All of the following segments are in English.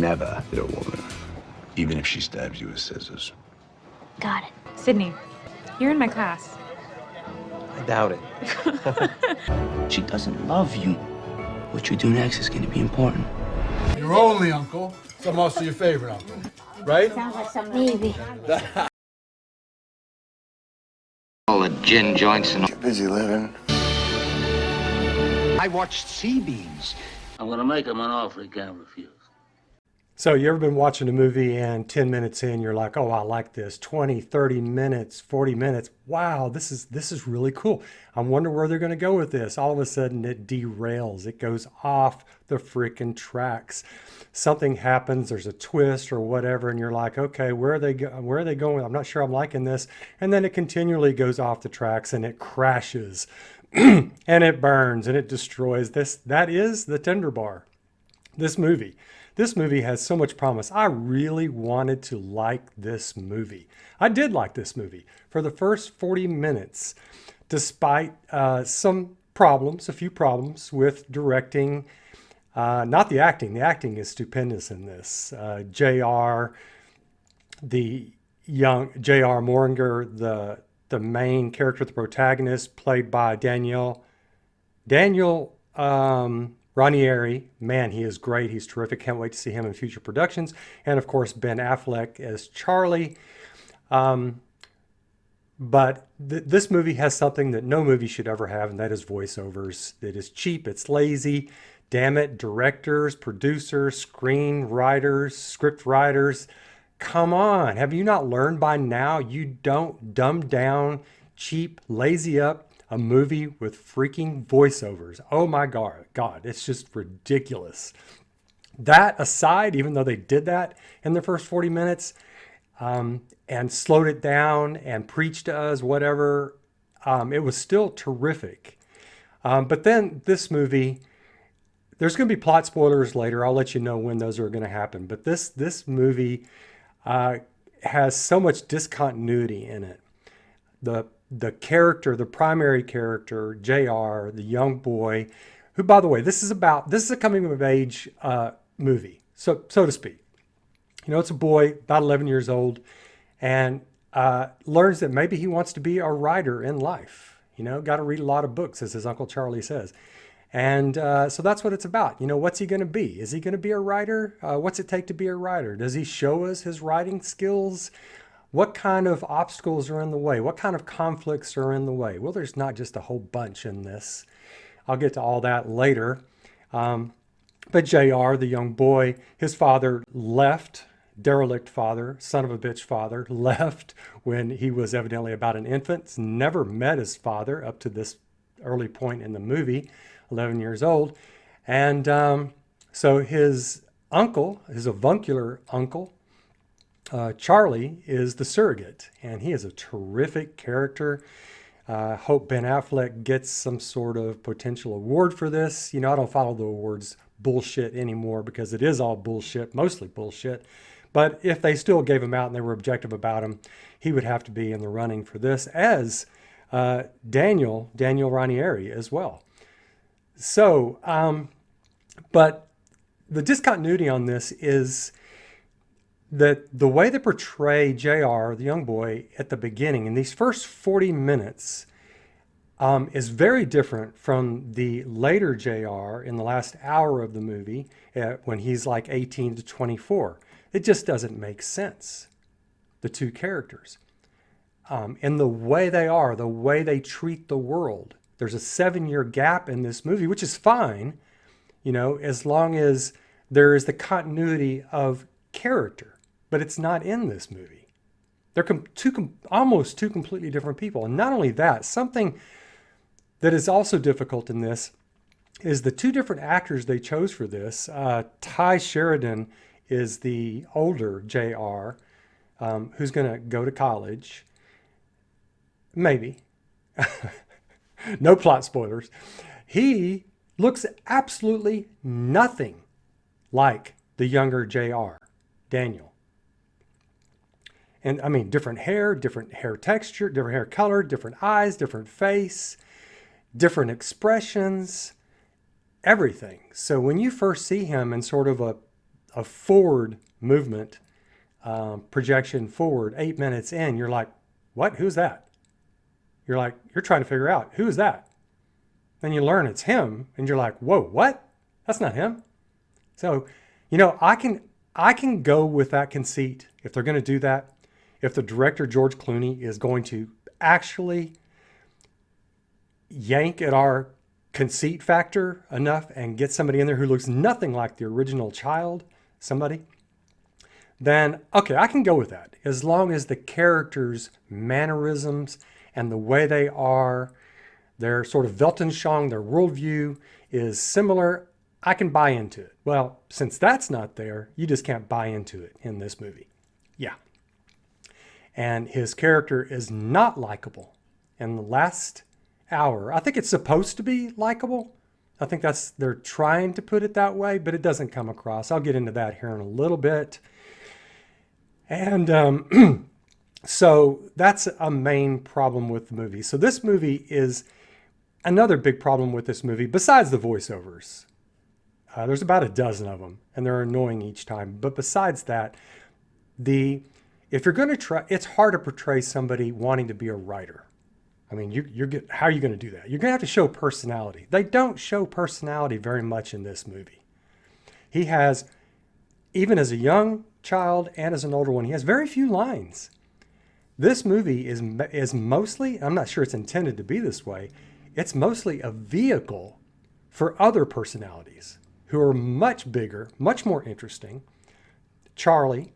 never hit a woman, even if she stabs you with scissors. Got it. Sydney, you're in my class. I doubt it. She doesn't love you. What you do next is going to be important. Your only uncle, so most of your favorite uncle, right? Sounds like some maybe. All the gin joints and... Busy living. I watched sea beams. I'm gonna make him an offer he can't refuse. So you ever been watching a movie and 10 minutes in, you're like, oh, I like this. 20, 30 minutes, 40 minutes. Wow, this is really cool. I wonder where they're going to go with this. All of a sudden it derails. It goes off the freaking tracks. Something happens, there's a twist or whatever, and you're like, okay, where are they going? I'm not sure I'm liking this. And then it continually goes off the tracks and it crashes and it burns and it destroys. That is the Tender Bar. This movie has so much promise. I really wanted to like this movie. I did like this movie for the first 40 minutes, despite some problems, a few problems with directing. Not the acting. The acting is stupendous in this. The young J.R. Moringer, the main character, the protagonist, played by Daniel Ranieri, man, he is great. He's terrific. Can't wait to see him in future productions. And of course, Ben Affleck as Charlie. But this movie has something that no movie should ever have, and that is voiceovers. It is cheap. It's lazy. Damn it, directors, producers, screenwriters, script writers. Come on. Have you not learned by now? You don't dumb down, cheap, lazy up a movie with freaking voiceovers. Oh my God, it's just ridiculous. That aside, even though they did that in the first 40 minutes and slowed it down and preached to us, whatever, it was still terrific. But then this movie, there's going to be plot spoilers later. I'll let you know when those are going to happen. But this movie has so much discontinuity in it. The character, the primary character, JR, the young boy, who, by the way, this is a coming of age movie, so to speak. You know, it's a boy about 11 years old and learns that maybe he wants to be a writer in life. You know, got to read a lot of books, as his Uncle Charlie says. And so that's what it's about. You know, what's he going to be? Is he going to be a writer? What's it take to be a writer? Does he show us his writing skills? What kind of obstacles are in the way? What kind of conflicts are in the way? Well, there's not just a whole bunch in this. I'll get to all that later. But JR, the young boy, his father left, derelict father, son of a bitch father, left when he was evidently about an infant. Never met his father up to this early point in the movie, 11 years old. And so his uncle, his avuncular uncle, Charlie, is the surrogate, and he is a terrific character. Hope Ben Affleck gets some sort of potential award for this. You know, I don't follow the awards bullshit anymore because it is all bullshit, mostly bullshit. But if they still gave him out and they were objective about him, he would have to be in the running for this, as Daniel Ranieri as well. So, but the discontinuity on this is that the way they portray JR, the young boy, at the beginning, in these first 40 minutes, is very different from the later JR in the last hour of the movie, when he's like 18 to 24. It just doesn't make sense, the two characters. In the way they are, the way they treat the world. There's a 7-year gap in this movie, which is fine, you know, as long as there is the continuity of character. But it's not in this movie. They're almost two completely different people. And not only that, something that is also difficult in this is the two different actors they chose for this. Ty Sheridan is the older JR, who's going to go to college. Maybe. No plot spoilers. He looks absolutely nothing like the younger JR, Daniel. And I mean, different hair texture, different hair color, different eyes, different face, different expressions, everything. So when you first see him in sort of a forward movement, projection forward, 8 minutes in, you're like, what? Who's that? You're trying to figure out, who is that? Then you learn it's him, and you're like, whoa, what? That's not him. So, I can go with that conceit if they're going to do that. If the director, George Clooney, is going to actually yank at our conceit factor enough and get somebody in there who looks nothing like the original child, then, okay, I can go with that. As long as the characters' mannerisms and the way they are, their sort of Weltanschauung, their worldview is similar, I can buy into it. Well, since that's not there, you just can't buy into it in this movie. Yeah. And his character is not likable. In the last hour, I think it's supposed to be likable. I think they're trying to put it that way, but it doesn't come across. I'll get into that here in a little bit. And so that's a main problem with the movie. So this movie is another big problem with this movie, besides the voiceovers. There's about a dozen of them, and they're annoying each time. But besides that, if you're going to try, it's hard to portray somebody wanting to be a writer. I mean, how are you going to do that? You're going to have to show personality. They don't show personality very much in this movie. He has, even as a young child and as an older one, he has very few lines. This movie is mostly, I'm not sure it's intended to be this way, it's mostly a vehicle for other personalities who are much bigger, much more interesting. Charlie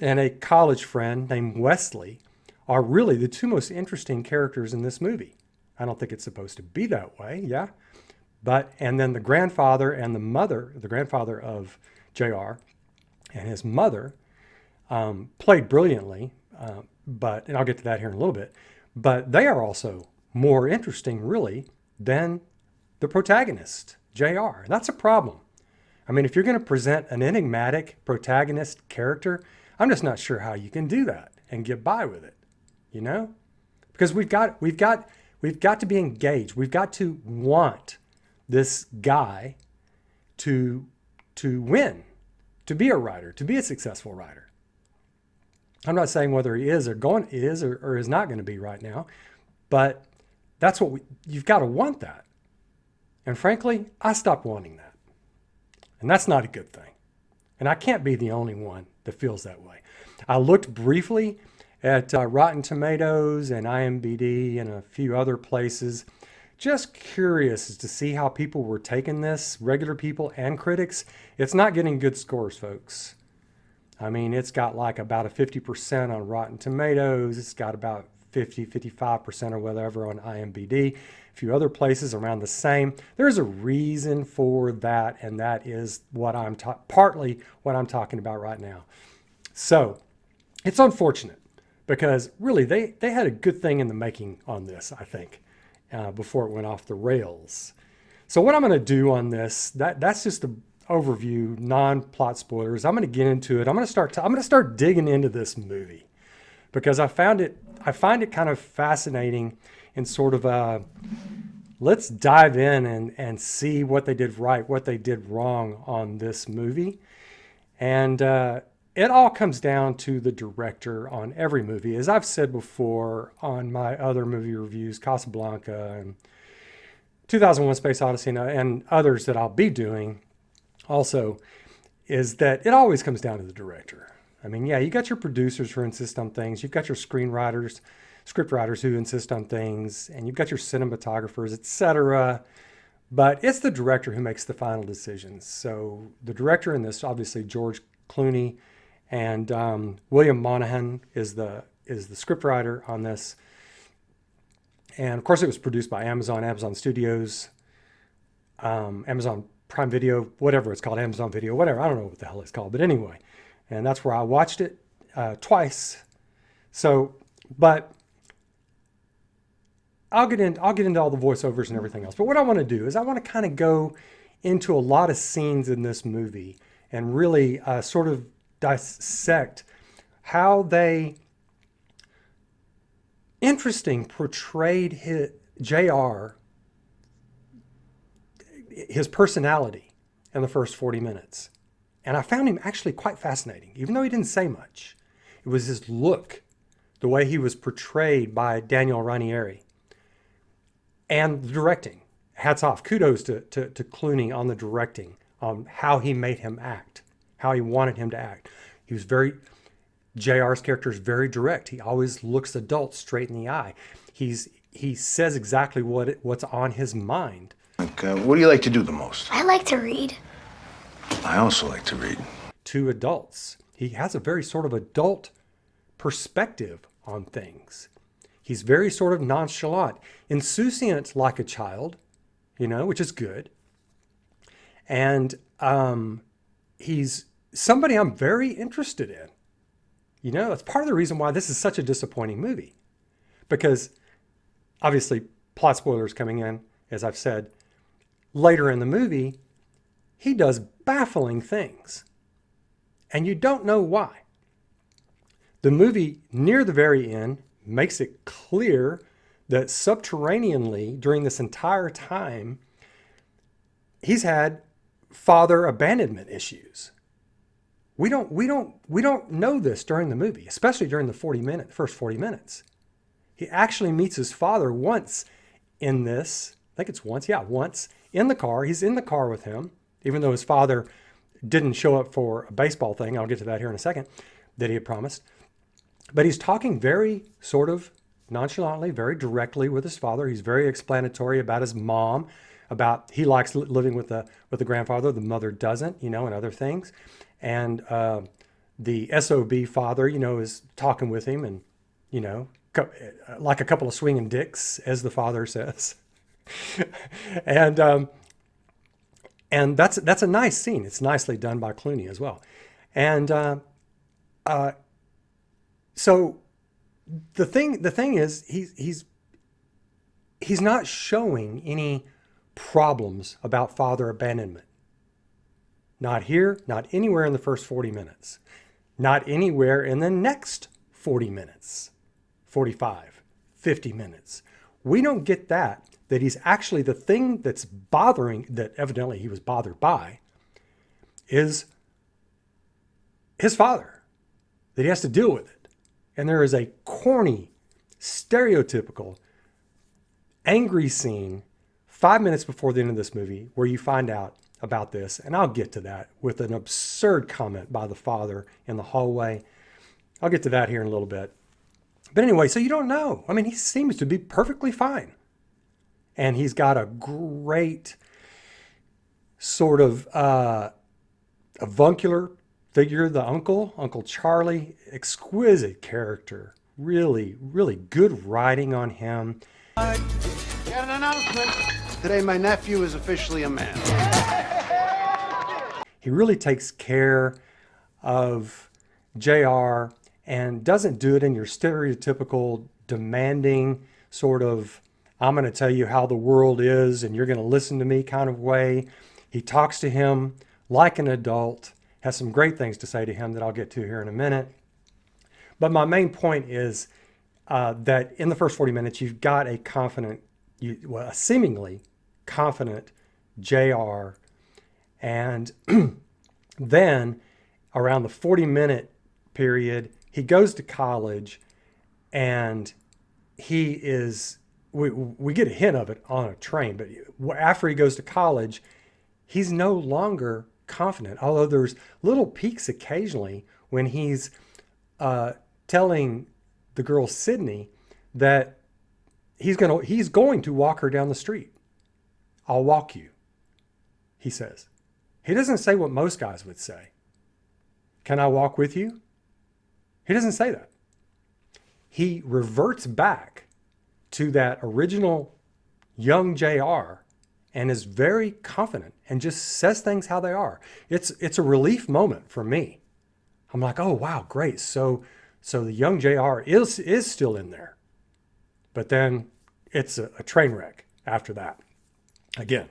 and a college friend named Wesley are really the two most interesting characters in this movie. I don't think it's supposed to be that way, yeah. And then the grandfather and the mother, the grandfather of JR and his mother, played brilliantly, and I'll get to that here in a little bit, but they are also more interesting, really, than the protagonist, JR. And that's a problem. I mean, if you're going to present an enigmatic protagonist character, I'm just not sure how you can do that and get by with it, because we've got to be engaged. We've got to want this guy to win, to be a writer, to be a successful writer. I'm not saying whether he is or is not going to be right now, but that's what you've got to want that. And frankly, I stopped wanting that. And that's not a good thing. And I can't be the only one that feels that way. I looked briefly at Rotten Tomatoes and IMDb and a few other places, just curious as to see how people were taking this, regular people and critics. It's not getting good scores, folks. I mean, it's got like about a 50% on Rotten Tomatoes. It's got about 55% or whatever on IMDb. A few other places around the same. There's a reason for that, and that is what partly what I'm talking about right now. So it's unfortunate because really they had a good thing in the making on this, I think, before it went off the rails. So what I'm going to do on this, that's just an overview, non-plot spoilers. I'm going to get into it. I'm going to start digging into this movie because I find it kind of fascinating in sort of let's dive in and see what they did right, what they did wrong on this movie. And it all comes down to the director on every movie. As I've said before on my other movie reviews, Casablanca and 2001 Space Odyssey and others that I'll be doing also, is that it always comes down to the director. I mean, yeah, you got your producers who insist on things. You've got your screenwriters, script writers who insist on things, and you've got your cinematographers, etc. But it's the director who makes the final decisions. So the director in this, obviously George Clooney, and William Monahan is the scriptwriter on this. And of course, it was produced by Amazon Studios, Amazon Prime Video, whatever it's called, Amazon Video, whatever. I don't know what the hell it's called, but anyway. And that's where I watched it twice. So, but I'll get into all the voiceovers and everything else. But what I want to do is I want to kind of go into a lot of scenes in this movie and really sort of dissect how they portrayed JR, his personality in the first 40 minutes. And I found him actually quite fascinating, even though he didn't say much. It was his look, the way he was portrayed by Daniel Ranieri, and the directing. Hats off. Kudos to Clooney on the directing, on how he made him act, how he wanted him to act. He was JR's character is very direct. He always looks adults straight in the eye. He says exactly what's on his mind. What do you like to do the most? I like to read. I also like to read. To adults. He has a very sort of adult perspective on things. He's very sort of nonchalant, insouciant like a child, which is good. And he's somebody I'm very interested in. That's part of the reason why this is such a disappointing movie. Because obviously, plot spoilers coming in, as I've said, later in the movie, he does baffling things. And you don't know why. The movie, near the very end, makes it clear that subterraneanly, during this entire time, he's had father abandonment issues. We don't know this during the movie, especially during the first 40 minutes. He actually meets his father once in this. I think it's once in the car. He's in the car with him, even though his father didn't show up for a baseball thing. I'll get to that here in a second, that he had promised. But he's talking very sort of nonchalantly, very directly with his father. He's very explanatory about his mom, about he likes living with the grandfather, the mother doesn't, and other things. And the SOB father, is talking with him and, like a couple of swinging dicks, as the father says. And that's a nice scene. It's nicely done by Clooney as well. And so the thing is, he's not showing any problems about father abandonment. Not here, not anywhere in the first 40 minutes. Not anywhere in the next 40 minutes, 45, 50 minutes. We don't get that he's actually, the thing that's bothering, that evidently he was bothered by, is his father, that he has to deal with it. And there is a corny, stereotypical, angry scene 5 minutes before the end of this movie where you find out about this, and I'll get to that, with an absurd comment by the father in the hallway. I'll get to that here in a little bit. But anyway, so you don't know. I mean, he seems to be perfectly fine. And he's got a great sort of avuncular figure, the Uncle Charlie, exquisite character. Really, really good writing on him. Got an announcement. Today my nephew is officially a man. He really takes care of JR and doesn't do it in your stereotypical demanding sort of, I'm going to tell you how the world is and you're going to listen to me kind of way. He talks to him like an adult, has some great things to say to him that I'll get to here in a minute. But my main point is that in the first 40 minutes, you've got a a seemingly confident JR. And then around the 40-minute period, he goes to college, and he is, we get a hint of it on a train, but after he goes to college, he's no longer confident, although there's little peaks occasionally when he's telling the girl Sydney that he's going to walk her down the street. I'll walk you, he says. He doesn't say what most guys would say. Can I walk with you? He doesn't say that. He reverts back to that original young JR and is very confident and just says things how they are. It's a relief moment for me. I'm like, oh, wow, great. So the young JR is still in there. But then it's a train wreck after that. Again.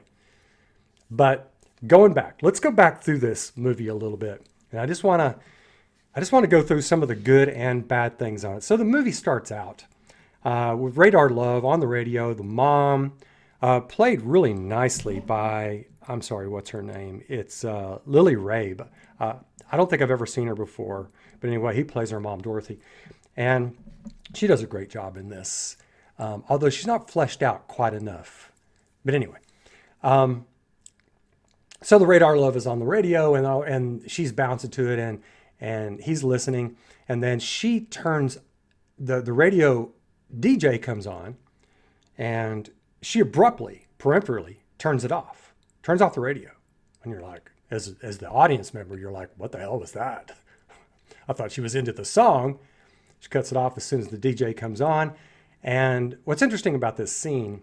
But going back, let's go back through this movie a little bit. And I just want to go through some of the good and bad things on it. So the movie starts out with Radar Love on the radio. The mom, played really nicely by I'm sorry, what's her name? It's Lily Rabe. I don't think I've ever seen her before, but anyway, he plays her mom, Dorothy, and she does a great job in this, although she's not fleshed out quite enough. But anyway, so the radar love is on the radio, and she's bouncing to it, and he's listening, and then she turns the radio DJ comes on, and she abruptly, peremptorily turns off the radio, and you're like, as the audience member, you're like, what the hell was that? I thought she was into the song. She cuts it off as soon as the DJ comes on. And what's interesting about this scene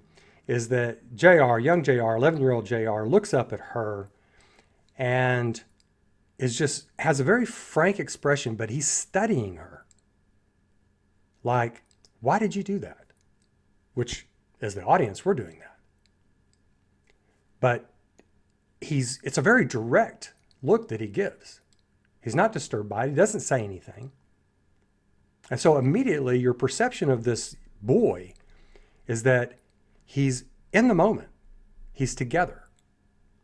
is that JR, young JR, 11-year-old JR, looks up at her and has a very frank expression, but he's studying her. Like, why did you do that? Which, as the audience, we're doing that. But it's a very direct look that he gives. He's not disturbed by it. He doesn't say anything. And so immediately your perception of this boy is that he's in the moment. He's together.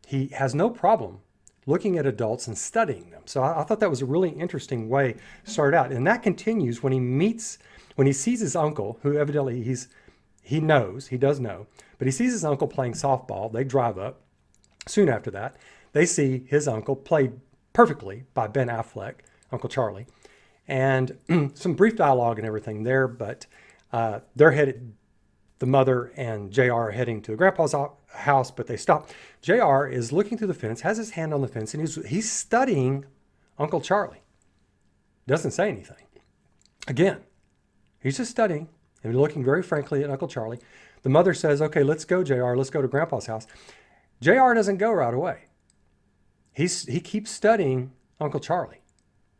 He has no problem looking at adults and studying them. So I thought that was a really interesting way to start out. And that continues when he sees his uncle, who evidently he does know, but he sees his uncle playing softball. They drive up. Soon after that, they see his uncle played perfectly by Ben Affleck, Uncle Charlie, and some brief dialogue and everything there, but they're headed, the mother and JR are heading to grandpa's house, but they stop. JR is looking through the fence, has his hand on the fence, and he's studying Uncle Charlie. Doesn't say anything. Again, he's just studying and looking very frankly at Uncle Charlie. The mother says, okay, let's go, JR, let's go to grandpa's house. JR doesn't go right away. He keeps studying Uncle Charlie.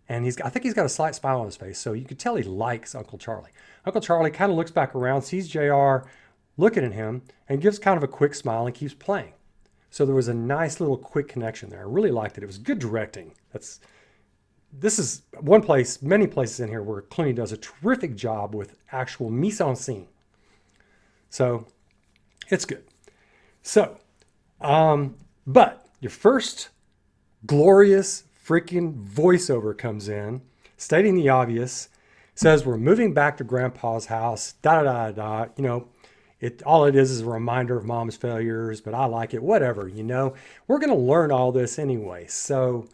And I think he's got a slight smile on his face, so you could tell he likes Uncle Charlie. Uncle Charlie kind of looks back around, sees JR looking at him, and gives kind of a quick smile and keeps playing. So there was a nice little quick connection there. I really liked it. It was good directing. This is one place, many places in here where Clooney does a terrific job with actual mise en scene. So it's good. So, but your first glorious freaking voiceover comes in, stating the obvious, says we're moving back to grandpa's house, all it is a reminder of mom's failures, but I like it, whatever, we're going to learn all this anyway. So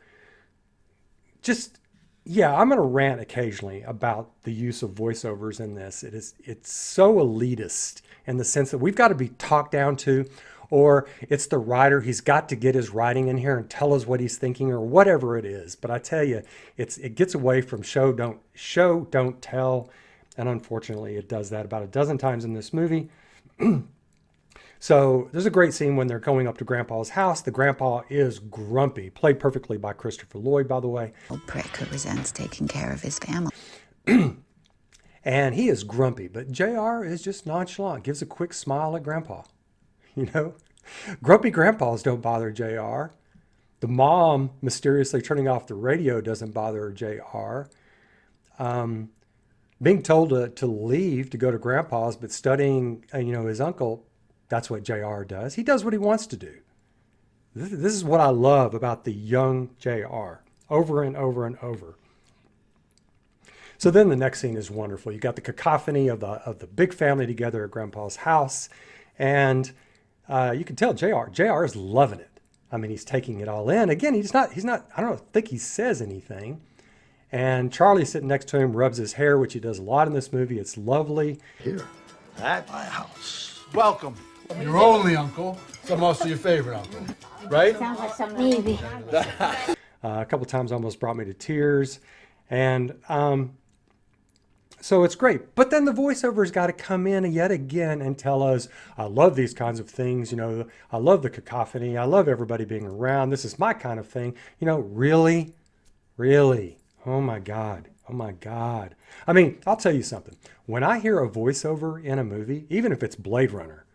I'm going to rant occasionally about the use of voiceovers in this. It's so elitist in the sense that we've got to be talked down to, or it's the writer, he's got to get his writing in here and tell us what he's thinking or whatever it is. But I tell you, it gets away from show, don't tell. And unfortunately, it does that about a dozen times in this movie. So there's a great scene when they're going up to grandpa's house. The grandpa is grumpy, played perfectly by Christopher Lloyd, by the way. Old prick who resents taking care of his family. And he is grumpy, but JR is just nonchalant, gives a quick smile at grandpa. Grumpy grandpas don't bother JR. The mom mysteriously turning off the radio doesn't bother JR. Being told to leave to go to grandpa's, but studying, his uncle, that's what JR does. He does what he wants to do. This is what I love about the young JR, over and over and over. So then the next scene is wonderful. You got the cacophony of the big family together at grandpa's house, and you can tell JR is loving it. I mean, he's taking it all in. Again, he's not, I don't think he says anything. And Charlie sitting next to him rubs his hair, which he does a lot in this movie. It's lovely. Here, at my house. Welcome. Your only uncle. So I'm also your favorite uncle, right? Sounds like some maybe. A couple times almost brought me to tears. And so it's great. But then the voiceover's got to come in yet again and tell us, I love these kinds of things. I love the cacophony. I love everybody being around. This is my kind of thing. Really? Oh my God. I mean, I'll tell you something. When I hear a voiceover in a movie, even if it's Blade Runner,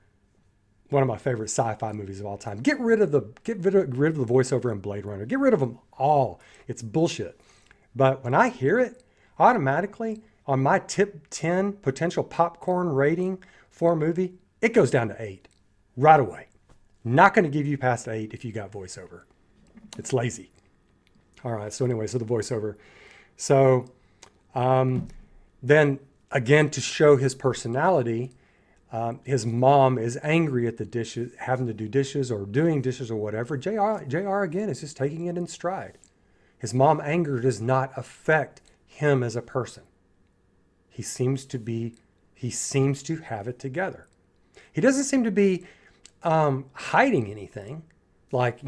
one of my favorite sci-fi movies of all time, get rid of the voiceover in Blade Runner. Get rid of them all. It's bullshit. But when I hear it, automatically on my tip 10 potential popcorn rating for a movie, it goes down to 8 right away. Not going to give you past 8 if you got voiceover. It's lazy. All right, so anyway, so the voiceover. So then again, to show his personality, his mom is angry at the dishes, having to do dishes or doing dishes or whatever. JR again is just taking it in stride. His mom anger does not affect him as a person. He seems to have it together. He doesn't seem to be hiding anything, like,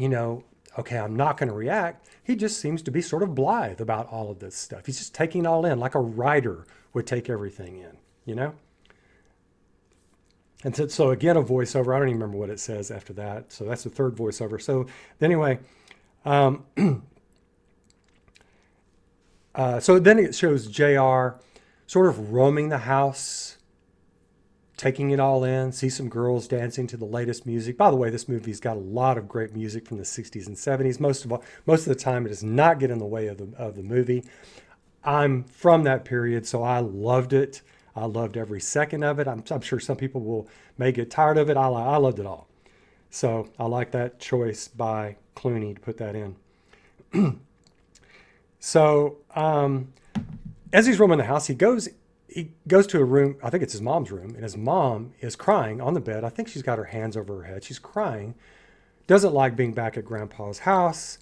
okay, I'm not going to react. He just seems to be sort of blithe about all of this stuff. He's just taking it all in, like a writer would take everything in, And so again, a voiceover. I don't even remember what it says after that. So that's the third voiceover. So anyway, so then it shows JR sort of roaming the house, taking it all in, see some girls dancing to the latest music. By the way, this movie's got a lot of great music from the 60s and 70s. Most of the time, it does not get in the way of the movie. I'm from that period, so I loved it. I loved every second of it. I'm sure some people may get tired of it. I loved it all. So I like that choice by Clooney to put that in. So as he's roaming the house, he goes to a room. I think it's his mom's room, and his mom is crying on the bed. I think she's got her hands over her head. She's crying. Doesn't like being back at Grandpa's house.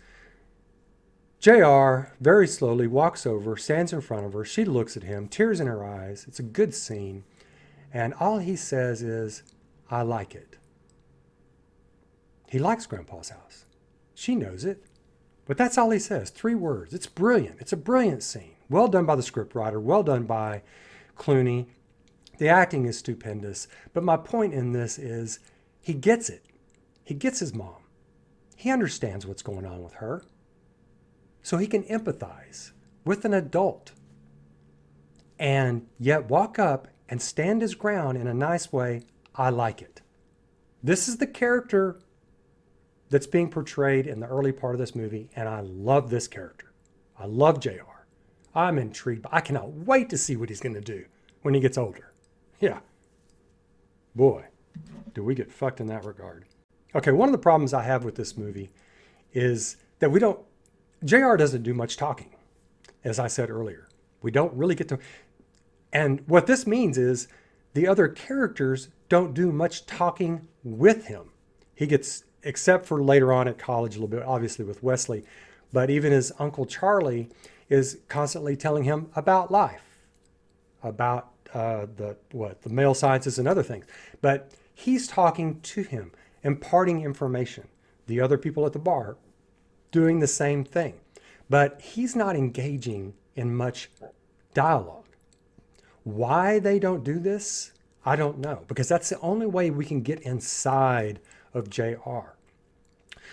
JR very slowly walks over, stands in front of her. She looks at him, tears in her eyes. It's a good scene. And all he says is, I like it. He likes Grandpa's house. She knows it. But that's all he says. 3 words. It's brilliant. It's a brilliant scene. Well done by the scriptwriter. Well done by Clooney. The acting is stupendous. But my point in this is he gets it. He gets his mom. He understands what's going on with her. So he can empathize with an adult and yet walk up and stand his ground in a nice way. I like it. This is the character that's being portrayed in the early part of this movie, and I love this character. I love JR. I'm intrigued. I cannot wait to see what he's going to do when he gets older. Yeah. Boy, do we get fucked in that regard. Okay, one of the problems I have with this movie is that JR doesn't do much talking, as I said earlier. We don't really get to... And what this means is the other characters don't do much talking with him. He gets, except for later on at college a little bit, obviously with Wesley, but even his Uncle Charlie is constantly telling him about life, about the male sciences and other things. But he's talking to him, imparting information. The other people at the bar doing the same thing. But he's not engaging in much dialogue. Why they don't do this, I don't know. Because that's the only way we can get inside of JR.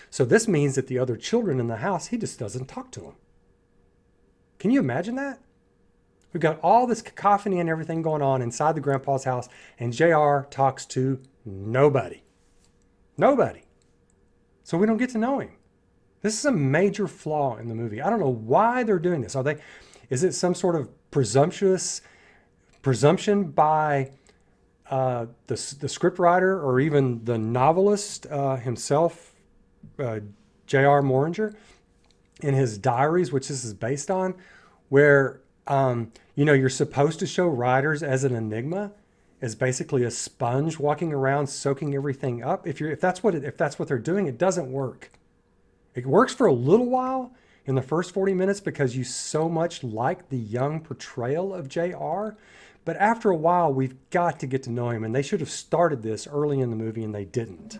So this means that the other children in the house, he just doesn't talk to them. Can you imagine that? We've got all this cacophony and everything going on inside the grandpa's house, and JR talks to nobody. Nobody. So we don't get to know him. This is a major flaw in the movie. I don't know why they're doing this. Is it some sort of presumption by the scriptwriter or even the novelist himself, J.R. Moringer, in his diaries, which this is based on, where you're supposed to show writers as an enigma, as basically a sponge walking around soaking everything up. If that's what they're doing, it doesn't work. It works for a little while in the first 40 minutes because you so much like the young portrayal of JR. But after a while, we've got to get to know him. And they should have started this early in the movie, and they didn't.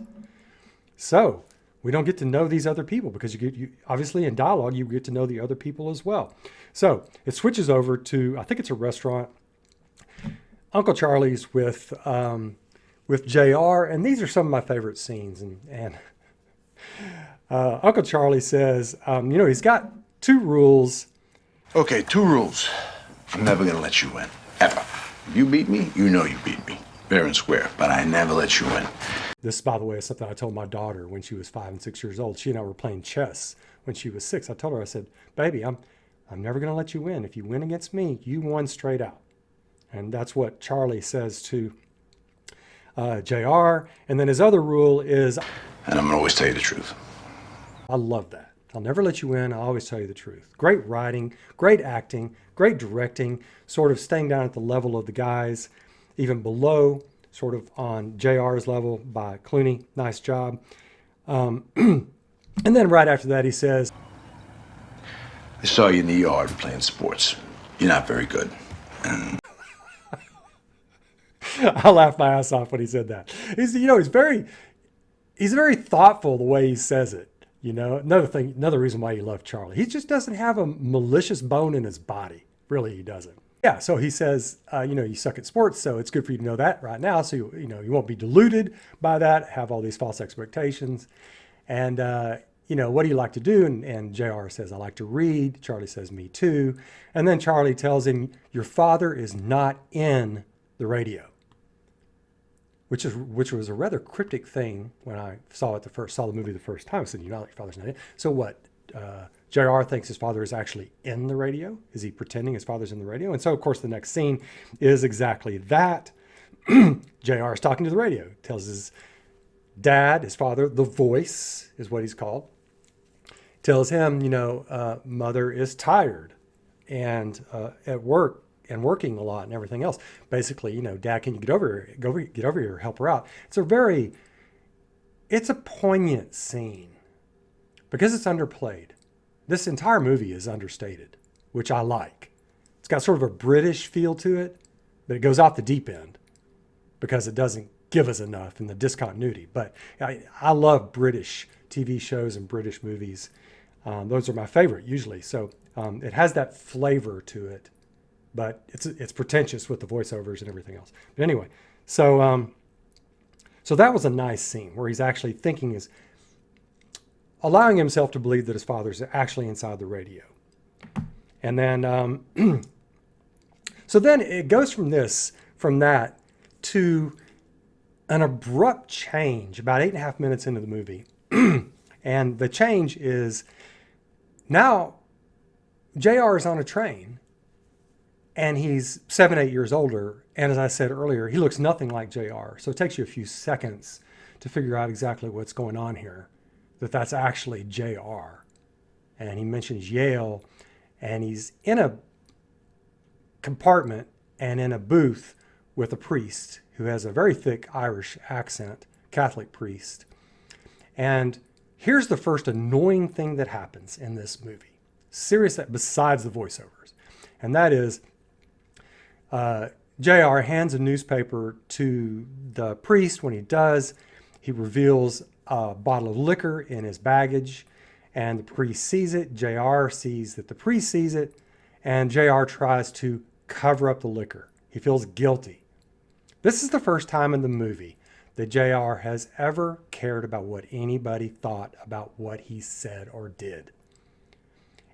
So we don't get to know these other people because you obviously in dialogue, you get to know the other people as well. So it switches over to, I think it's a restaurant, Uncle Charlie's with JR. And these are some of my favorite scenes. And Uncle Charlie says, he's got 2 rules. Okay, 2 rules. I'm never going to let you win. Ever. If you beat me, you know you beat me. Fair and square. But I never let you win. This, by the way, is something I told my daughter when she was 5 and 6 years old. She and I were playing chess when she was 6. I told her, I said, baby, I'm never going to let you win. If you win against me, you won straight out. And that's what Charlie says to JR. And then his other rule is, And I'm going to always tell you the truth. I love that. I'll never let you in. I'll always tell you the truth. Great writing, great acting, great directing, sort of staying down at the level of the guys, even below, sort of on JR's level by Clooney. Nice job. And then right after that, he says, I saw you in the yard playing sports. You're not very good. And I laughed my ass off when he said that. He's very thoughtful the way he says it. Another reason why you love Charlie. He just doesn't have a malicious bone in his body. Really, he doesn't. Yeah, so he says, you suck at sports, so it's good for you to know that right now. So, you won't be deluded by that, have all these false expectations. And, what do you like to do? And JR says, I like to read. Charlie says, me too. And then Charlie tells him, your father is not in the radio. Which was a rather cryptic thing when I saw the movie the first time. I said, your father's not in. So what? JR thinks his father is actually in the radio. Is he pretending his father's in the radio? And so, of course, the next scene is exactly that. JR is talking to the radio. Tells his dad, his father, the voice is what he's called. Tells him, mother is tired and at work and working a lot and everything else. Basically, Dad, can you get over here, help her out? It's a poignant scene because it's underplayed. This entire movie is understated, which I like. It's got sort of a British feel to it, but it goes off the deep end because it doesn't give us enough in the discontinuity. But I love British TV shows and British movies. Those are my favorite usually. So it has that flavor to it, but it's pretentious with the voiceovers and everything else. But anyway, so that was a nice scene where he's actually allowing himself to believe that his father's actually inside the radio. And then, so then it goes from that to an abrupt change about 8.5 minutes into the movie. And the change is now JR is on a train and he's 7-8 years older. And as I said earlier, he looks nothing like JR. So it takes you a few seconds to figure out exactly what's going on here, that's actually JR. And he mentions Yale, and he's in a compartment and in a booth with a priest who has a very thick Irish accent, Catholic priest. And here's the first annoying thing that happens in this movie, serious besides the voiceovers. And that is JR hands a newspaper to the priest. When he does, he reveals a bottle of liquor in his baggage, and the priest sees it. JR sees that the priest sees it, and JR tries to cover up the liquor. He feels guilty. This is the first time in the movie that JR has ever cared about what anybody thought about what he said or did.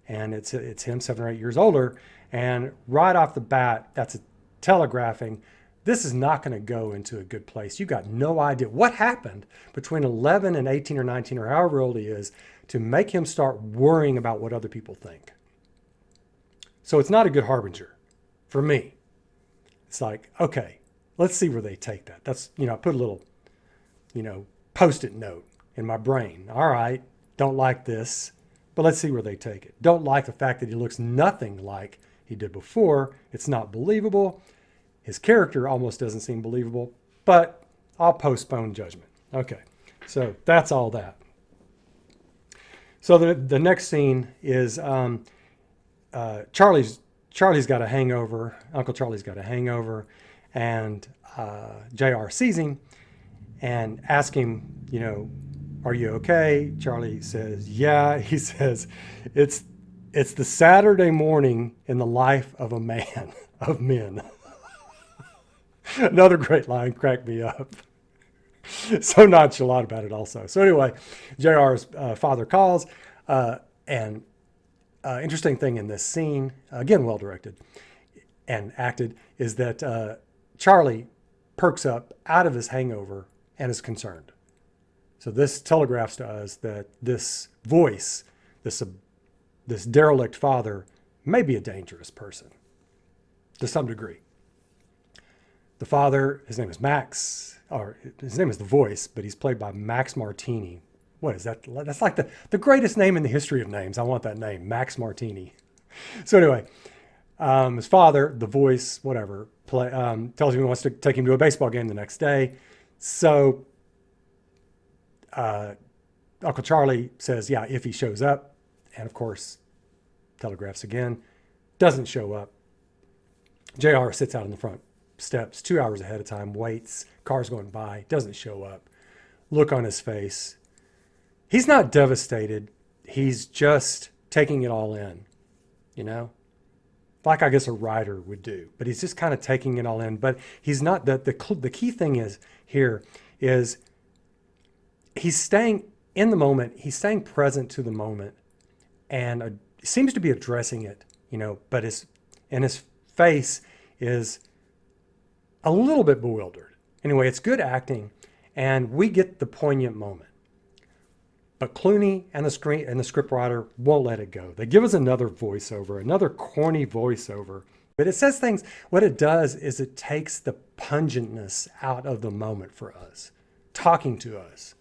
And it's him 7 or 8 years older, and right off the bat, that's a telegraphing, this is not going to go into a good place. You got no idea what happened between 11 and 18 or 19 or however old he is to make him start worrying about what other people think. So it's not a good harbinger for me. It's like, okay, let's see where they take that. That's, I put a little, Post-it note in my brain. All right, don't like this, but let's see where they take it. Don't like the fact that he looks nothing like he did before. It's not believable. His character almost doesn't seem believable, but I'll postpone judgment. Okay, so that's all that. So the next scene is Charlie's got a hangover. Uncle Charlie's got a hangover, and JR sees him and asks him, are you okay? Charlie says, yeah. He says, it's the Saturday morning in the life of a man, of men. Another great line, cracked me up. So nonchalant about it also. So anyway, JR's father calls, and interesting thing in this scene, again, well-directed and acted, is that Charlie perks up out of his hangover and is concerned. So this telegraphs to us that this voice, this derelict father, may be a dangerous person to some degree. The father, his name is Max. or his name is The Voice, but he's played by Max Martini. What is that? That's like the greatest name in the history of names. I want that name, Max Martini. So anyway, his father, The Voice, whatever, tells him he wants to take him to a baseball game the next day. So Uncle Charlie says, yeah, if he shows up. And of course, telegraphs again, doesn't show up. JR sits out in the front steps 2 hours ahead of time, waits, car's going by, doesn't show up. Look on his face. He's not devastated. He's just taking it all in, you know? Like I guess a writer would do. But he's just kind of taking it all in. But he's not, the key thing is here is he's staying in the moment. He's staying present to the moment and seems to be addressing it, you know, but his face is a little bit bewildered. Anyway, it's good acting and we get the poignant moment. But Clooney and the scriptwriter won't let it go. They give us another voiceover, another corny voiceover. But it says things, what it does is it takes the pungentness out of the moment for us, talking to us.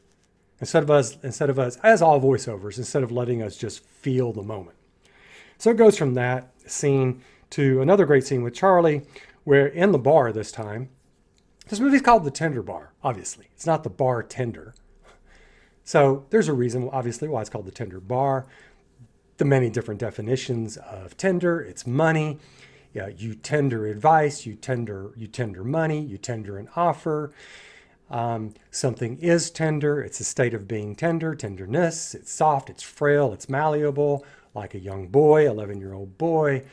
Instead of us, as all voiceovers, instead of letting us just feel the moment. So it goes from that scene to another great scene with Charlie, where in the bar this time, this movie's called The Tender Bar, obviously. It's not the bartender. So there's a reason, obviously, why it's called The Tender Bar. The many different definitions of tender. It's money. Yeah, you tender advice. You tender money. You tender an offer. Something is tender. It's a state of being tender, tenderness. It's soft. It's frail. It's malleable, like a young boy, 11-year-old boy.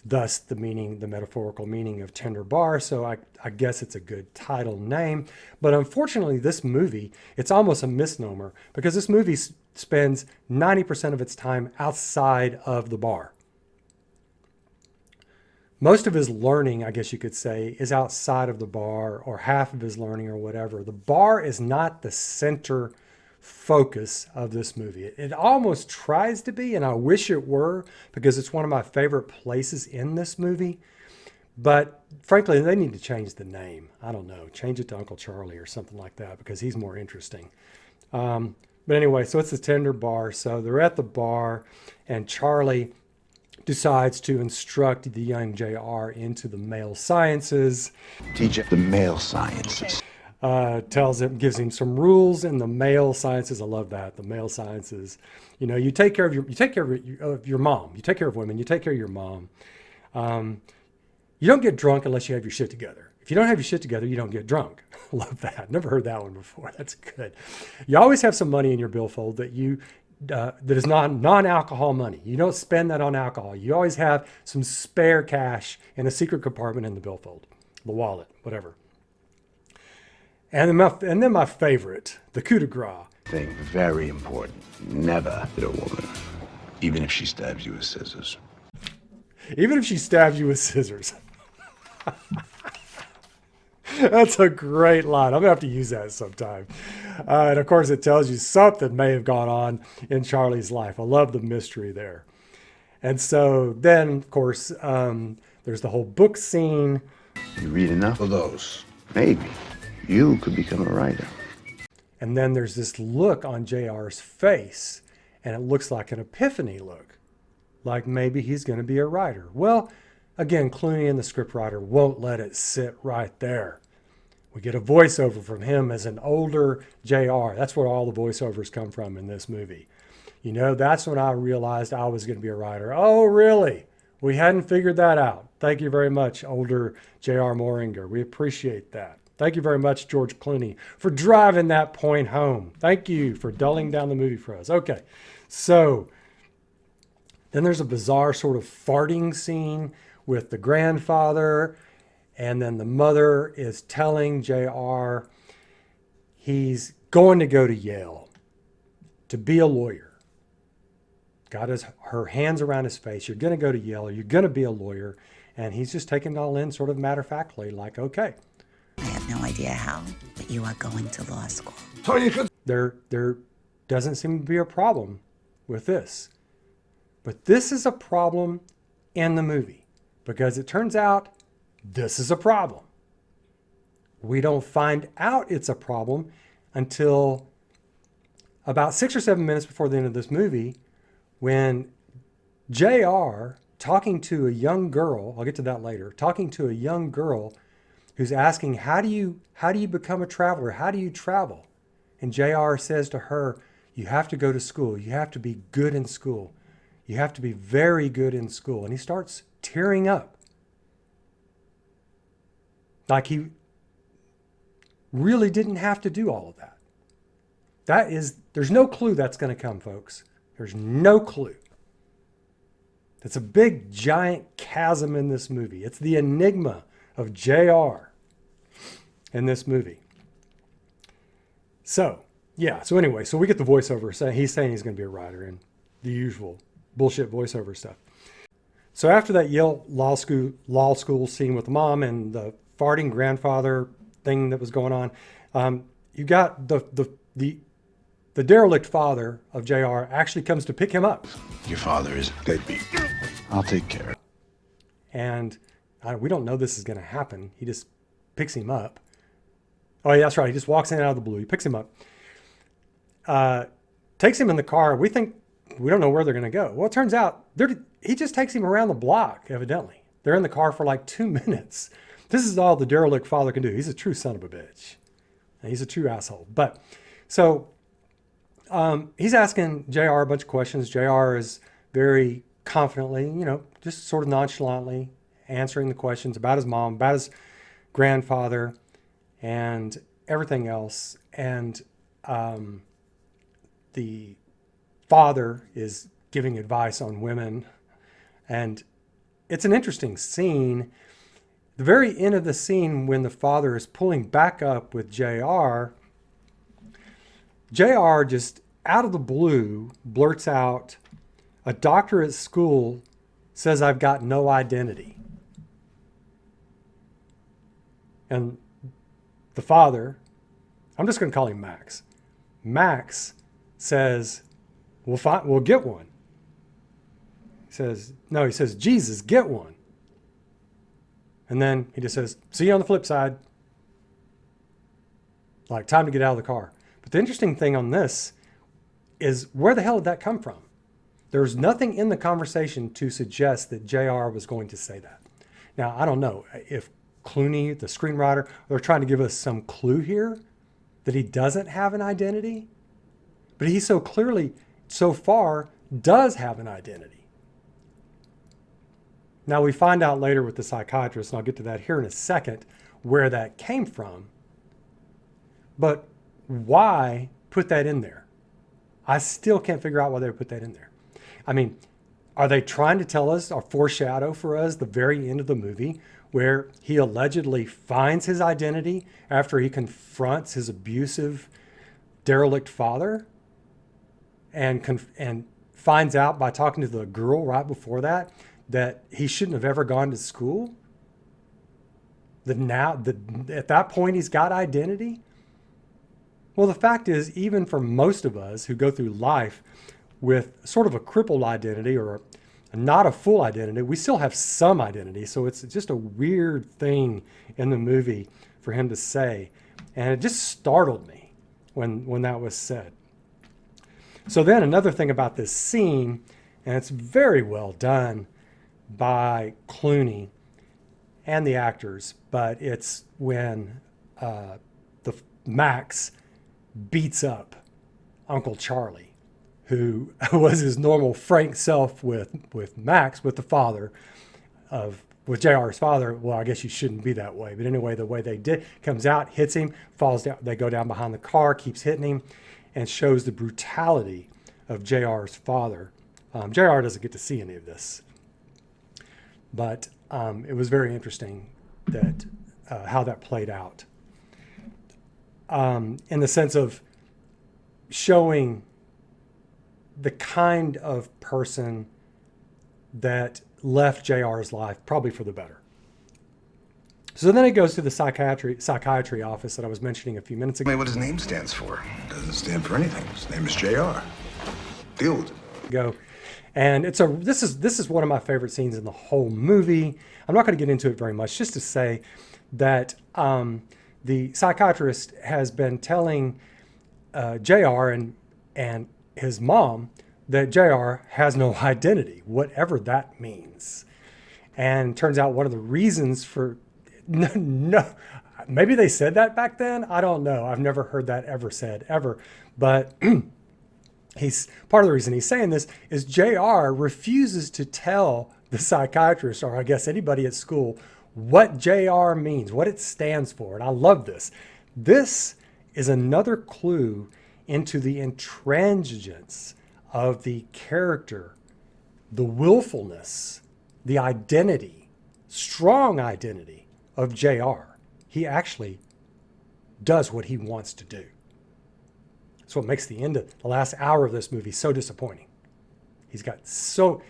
Thus, the metaphorical meaning of Tender Bar. So I guess it's a good title name. But unfortunately, this movie, it's almost a misnomer because this movie spends 90% of its time outside of the bar. Most of his learning, I guess you could say, is outside of the bar, or half of his learning or whatever. The bar is not the center focus of this movie. It almost tries to be, and I wish it were, because it's one of my favorite places in this movie. But frankly, they need to change the name. I don't know, change it to Uncle Charlie or something like that, because he's more interesting. But anyway, so it's the Tender Bar. So they're at the bar, and Charlie decides to instruct the young JR into the male sciences. Teach the male sciences. Gives him some rules in the male sciences. I love that, the male sciences. You know, you take care of your mom. You take care of women. You take care of your mom. You don't get drunk unless you have your shit together. If you don't have your shit together, you don't get drunk. Love that. Never heard that one before. That's good. You always have some money in your billfold that is non-alcohol money. You don't spend that on alcohol. You always have some spare cash in a secret compartment in the billfold, the wallet, whatever. And then my favorite, the coup de grace. Thing very important. Never hit a woman, even if she stabs you with scissors. Even if she stabs you with scissors. That's a great line. I'm going to have to use that sometime. And of course, it tells you something may have gone on in Charlie's life. I love the mystery there. And so then, of course, there's the whole book scene. You read enough of those, maybe you could become a writer. And then there's this look on JR's face, and it looks like an epiphany look. Like maybe he's going to be a writer. Well, again, Clooney and the scriptwriter won't let it sit right there. We get a voiceover from him as an older JR. That's where all the voiceovers come from in this movie. You know, that's when I realized I was going to be a writer. Oh, really? We hadn't figured that out. Thank you very much, older J.R. Moringer. We appreciate that. Thank you very much, George Clooney, for driving that point home. Thank you for dulling down the movie for us. Okay, so then there's a bizarre sort of farting scene with the grandfather, and then the mother is telling JR he's going to go to Yale to be a lawyer. Got her hands around his face. You're going to go to Yale. You're going to be a lawyer. And he's just taking it all in sort of matter-of-factly, like, okay. I have no idea how, but you are going to law school. There doesn't seem to be a problem with this. But this is a problem in the movie because it turns out this is a problem. We don't find out it's a problem until about 6 or 7 minutes before the end of this movie, when JR, talking to a young girl, I'll get to that later, talking to a young girl who's asking, how do you become a traveler? How do you travel? And JR says to her, you have to go to school. You have to be good in school. You have to be very good in school. And he starts tearing up. Like he really didn't have to do all of that. There's no clue that's going to come, folks. There's no clue. It's a big, giant chasm in this movie. It's the enigma of JR in this movie. So anyway, we get the voiceover. He's saying he's going to be a writer and the usual bullshit voiceover stuff. So after that Yale law school scene with the mom and the farting grandfather thing that was going on, you got the derelict father of JR actually comes to pick him up. Your father is deadbeat. I'll take care of it. And we don't know this is going to happen. He just picks him up. Oh, yeah, that's right. He just walks in out of the blue. He picks him up. Takes him in the car. We don't know where they're going to go. Well, it turns out he just takes him around the block, evidently. They're in the car for like 2 minutes. This is all the derelict father can do. He's a true son of a bitch. He's a true asshole. But so he's asking JR a bunch of questions. JR is very confidently, just sort of nonchalantly answering the questions about his mom, about his grandfather, and everything else. And the father is giving advice on women. And it's an interesting scene. The very end of the scene, when the father is pulling back up with JR just out of the blue blurts out, a doctor at school says I've got no identity. And the father, I'm just going to call him Max. Max says, we'll get one. He says, Jesus, get one. And then he just says, see you on the flip side. Like, time to get out of the car. But the interesting thing on this is, where the hell did that come from? There's nothing in the conversation to suggest that JR was going to say that. Now, I don't know if Clooney, the screenwriter, they're trying to give us some clue here that he doesn't have an identity. But he so clearly, so far, does have an identity. Now, we find out later with the psychiatrist, and I'll get to that here in a second, where that came from. But why put that in there? I still can't figure out why they would put that in there. I mean, are they trying to tell us or foreshadow for us the very end of the movie where he allegedly finds his identity after he confronts his abusive, derelict father and finds out by talking to the girl right before that he shouldn't have ever gone to school? At that point he's got identity? Well, the fact is, even for most of us who go through life with sort of a crippled identity or not a full identity, we still have some identity. So it's just a weird thing in the movie for him to say. And it just startled me when that was said. So then another thing about this scene, and it's very well done by Clooney and the actors, but it's when the Max beats up Uncle Charlie, who was his normal frank self with Max, with JR's father. Well, I guess you shouldn't be that way. But anyway, the way they did, comes out, hits him, falls down. They go down behind the car, keeps hitting him, and shows the brutality of JR's father. JR doesn't get to see any of this. But it was very interesting that how that played out. In the sense of showing the kind of person that left JR's life, probably for the better. So then it goes to the psychiatry office that I was mentioning a few minutes ago. Tell me what his name stands for. It doesn't stand for anything. His name is JR. Deal with it. And this is one of my favorite scenes in the whole movie. I'm not going to get into it very much, just to say that the psychiatrist has been telling JR and his mom that JR has no identity, whatever that means. And turns out one of the reasons for no, maybe they said that back then. I don't know. I've never heard that ever said ever. But he's part of the reason he's saying this is JR refuses to tell the psychiatrist, or I guess anybody at school, what JR means, what it stands for. And I love this. This is another clue into the intransigence of the character, the willfulness, the identity, strong identity of JR. He actually does what he wants to do. That's what makes the end of the last hour of this movie so disappointing. He's got so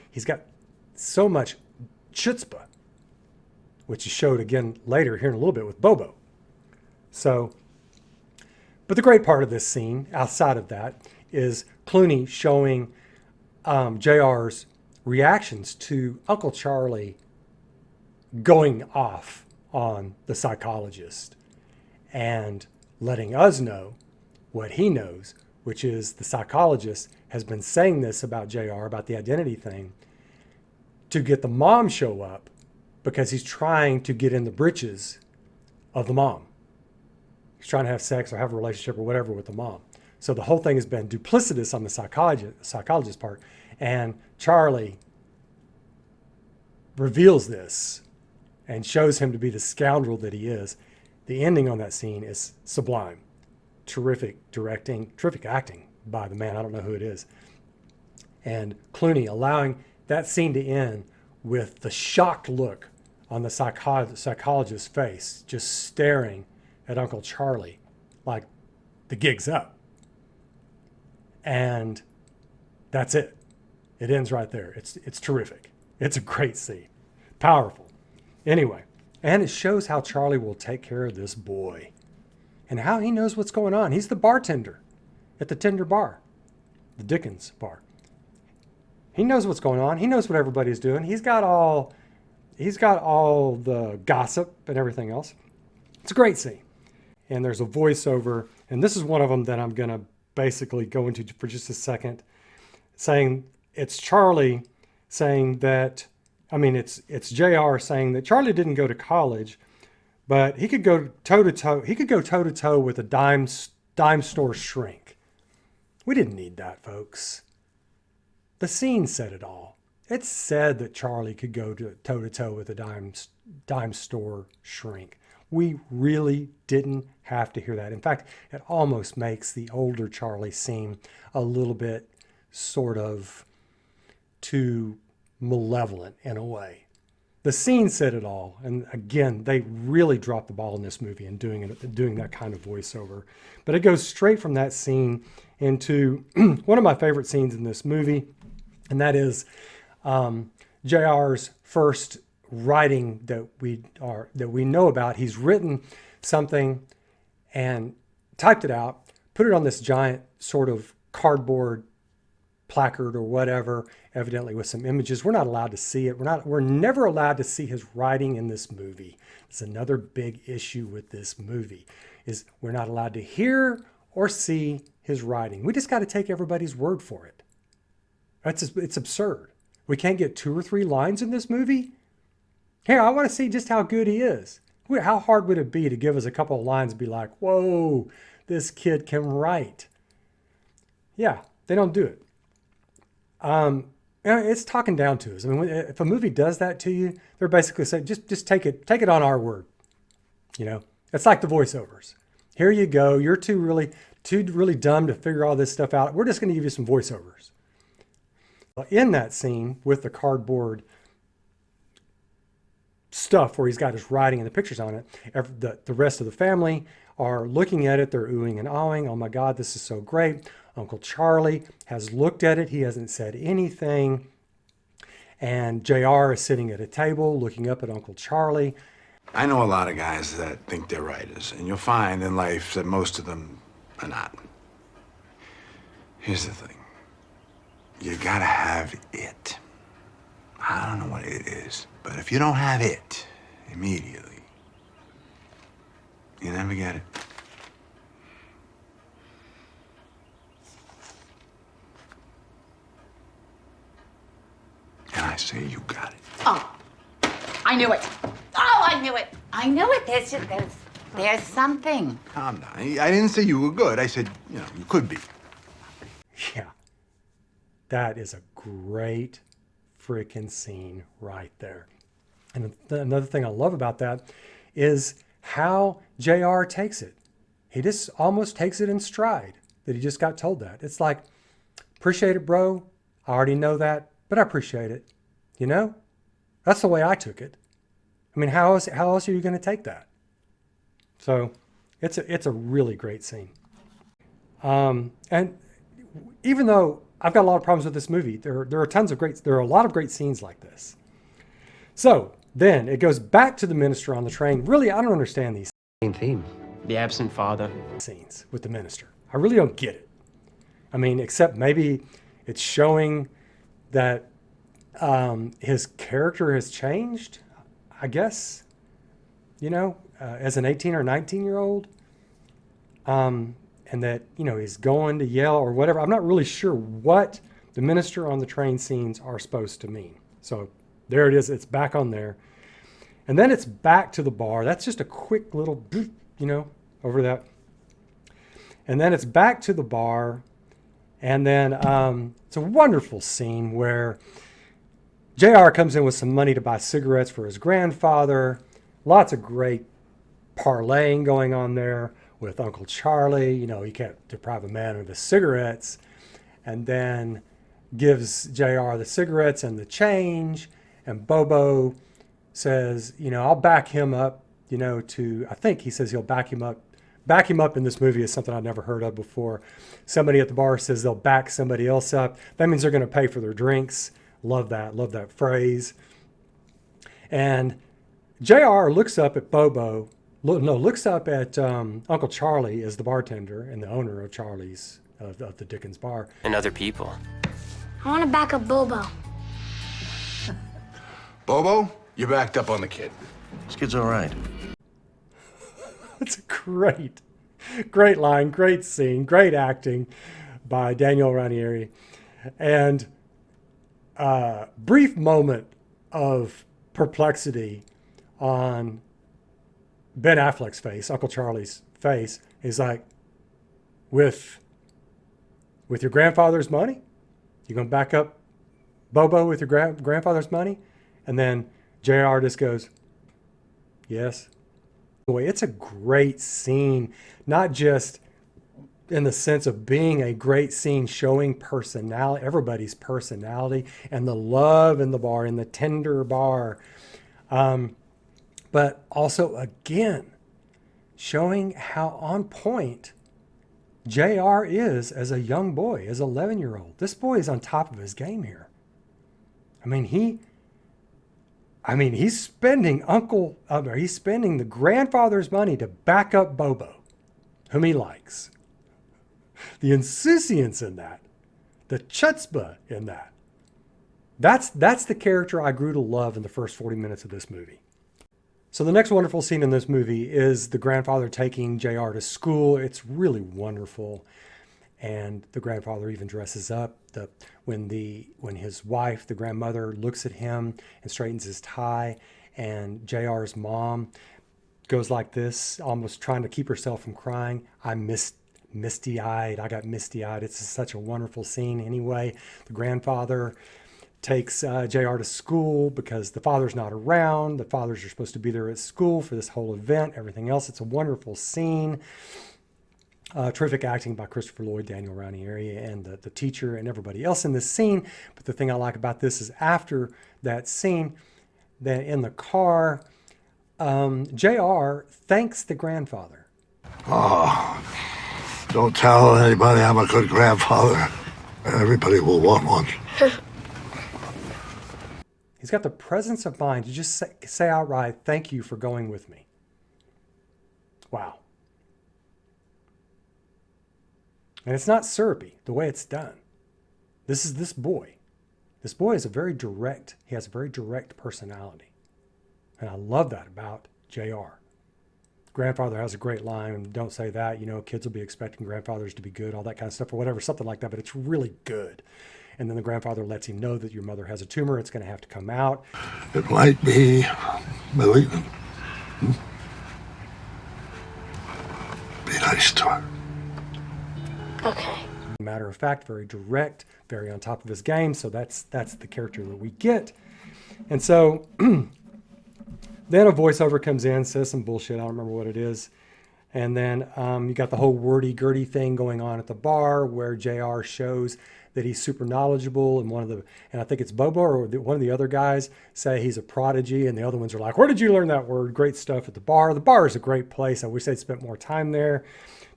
much chutzpah, which is showed again later here in a little bit with Bobo. So, but the great part of this scene, outside of that, is Clooney showing JR's reactions to Uncle Charlie going off on the psychologist and letting us know what he knows, which is the psychologist has been saying this about JR, about the identity thing, to get the mom show up because he's trying to get in the britches of the mom. He's trying to have sex or have a relationship or whatever with the mom. So the whole thing has been duplicitous on the psychologist's part. And Charlie reveals this and shows him to be the scoundrel that he is. The ending on that scene is sublime. Terrific directing, terrific acting by the man. I don't know who it is. And Clooney allowing that scene to end with the shocked look on the psychologist's face, just staring at Uncle Charlie like the gig's up. And that's it. It ends right there. It's terrific. It's a great scene. Powerful. Anyway, and it shows how Charlie will take care of this boy and how he knows what's going on. He's the bartender at the Tender Bar, the Dickens bar. He knows what's going on. He knows what everybody's doing. He's got all the gossip and everything else. It's a great scene. And there's a voiceover, and this is one of them that I'm going to basically go into for just a second, saying it's Charlie saying that, it's JR saying that Charlie didn't go to college, but he could go toe-to-toe. He could go toe-to-toe with a dime store shrink. We didn't need that, folks. The scene said it all. It said that Charlie could go toe-to-toe with a dime store shrink. We really didn't have to hear that. In fact, it almost makes the older Charlie seem a little bit sort of too malevolent in a way. The scene said it all. And again, they really dropped the ball in this movie in doing that kind of voiceover. But it goes straight from that scene into one of my favorite scenes in this movie, and that is JR's first writing that we know about. He's written something and typed it out, put it on this giant sort of cardboard placard or whatever, evidently with some images. We're not allowed to see it. We're never allowed to see his writing in this movie. It's another big issue with this movie, is we're not allowed to hear or see his writing. We just got to take everybody's word for it. It's absurd. We can't get 2 or 3 lines in this movie. Here, I want to see just how good he is. How hard would it be to give us a couple of lines and be like, whoa, this kid can write? Yeah, they don't do it. It's talking down to us. If a movie does that to you, they're basically saying, just take it on our word. It's like the voiceovers. Here you go. You're too really dumb to figure all this stuff out. We're just going to give you some voiceovers. In that scene with the cardboard stuff where he's got his writing and the pictures on it, the rest of the family are looking at it. They're oohing and ahhing. Oh my God, this is so great. Uncle Charlie has looked at it. He hasn't said anything. And JR is sitting at a table looking up at Uncle Charlie. I know a lot of guys that think they're writers, and you'll find in life that most of them are not. Here's the thing. You gotta have it. I don't know what it is, but if you don't have it immediately, You never get it. And I say you got it. Oh, I knew it. Oh, I knew it. I knew it. There's something. Calm down. I didn't say you were good. I said, you could be. Yeah. That is a great freaking scene right there. And another thing I love about that is how JR takes it. He just almost takes it in stride that he just got told that. It's like, appreciate it, bro. I already know that, but I appreciate it. You know? That's the way I took it. I mean, how else are you going to take that? So it's a really great scene. And even though I've got a lot of problems with this movie, there are a lot of great scenes like this. So then it goes back to the minister on the train. Really, I don't understand these Same theme. The absent father. scenes with the minister. I really don't get it. I mean, except maybe it's showing that his character has changed, I guess, as an 18 or 19-year-old. And that, he's going to yell or whatever. I'm not really sure what the minister on the train scenes are supposed to mean. So there it is. It's back on there. And then it's back to the bar. That's just a quick little, over that. And then it's back to the bar. And then it's a wonderful scene where JR comes in with some money to buy cigarettes for his grandfather. Lots of great parlaying going on there with Uncle Charlie. You can't deprive a man of his cigarettes. And then gives JR the cigarettes and the change. And Bobo says, I'll back him up, I think he says he'll back him up. Back him up in this movie is something I've never heard of before. Somebody at the bar says they'll back somebody else up. That means they're going to pay for their drinks. Love that phrase. And JR looks up at Bobo, looks up at Uncle Charlie as the bartender and the owner of Charlie's, of the Dickens bar. And other people. I want to back up Bobo. Bobo, you backed up on the kid. This kid's all right. It's a great line, great scene, great acting by Daniel Ranieri. And brief moment of perplexity on Ben Affleck's face, Uncle Charlie's face. He's like, with your grandfather's money? You gonna back up Bobo with your grandfather's money? And then JR just goes, yes. It's a great scene, not just in the sense of being a great scene, showing personality, everybody's personality, and the love in the bar, in the tender bar. But also, again, showing how on point JR is as a young boy, as an 11-year-old. This boy is on top of his game here. He's spending the grandfather's money to back up Bobo, whom he likes. The insouciance in that, the chutzpah in that. That's the character I grew to love in the first 40 minutes of this movie. So the next wonderful scene in this movie is the grandfather taking JR to school. It's really wonderful. And the grandfather even dresses up. When his wife, the grandmother, looks at him and straightens his tie, and JR's mom goes like this, almost trying to keep herself from crying. I got misty-eyed. It's such a wonderful scene. Anyway, the grandfather takes JR to school because the father's not around. The fathers are supposed to be there at school for this whole event, everything else. It's a wonderful scene. Terrific acting by Christopher Lloyd, Daniel Ranieri, and the teacher and everybody else in this scene. But the thing I like about this is after that scene, then in the car, JR thanks the grandfather. Oh, don't tell anybody I'm a good grandfather. Everybody will want one. He's got the presence of mind to just say outright, thank you for going with me. Wow. And it's not syrupy the way it's done. This is this boy. This boy is he has a very direct personality. And I love that about JR. grandfather has a great line, don't say that, kids will be expecting grandfathers to be good, all that kind of stuff or whatever, something like that, but it's really good. And then the grandfather lets him know that your mother has a tumor, it's going to have to come out. It might be malignant. Be nice to her. Okay. Matter of fact, very direct, very on top of his game, so that's the character that we get. And so then a voiceover comes in, says some bullshit, I don't remember what it is. And then you got the whole wordy-gurdy thing going on at the bar where JR shows that he's super knowledgeable, and I think it's Bobo or one of the other guys say he's a prodigy, and the other ones are like, where did you learn that word? Great stuff at the bar. The bar is a great place. I wish they'd spent more time there.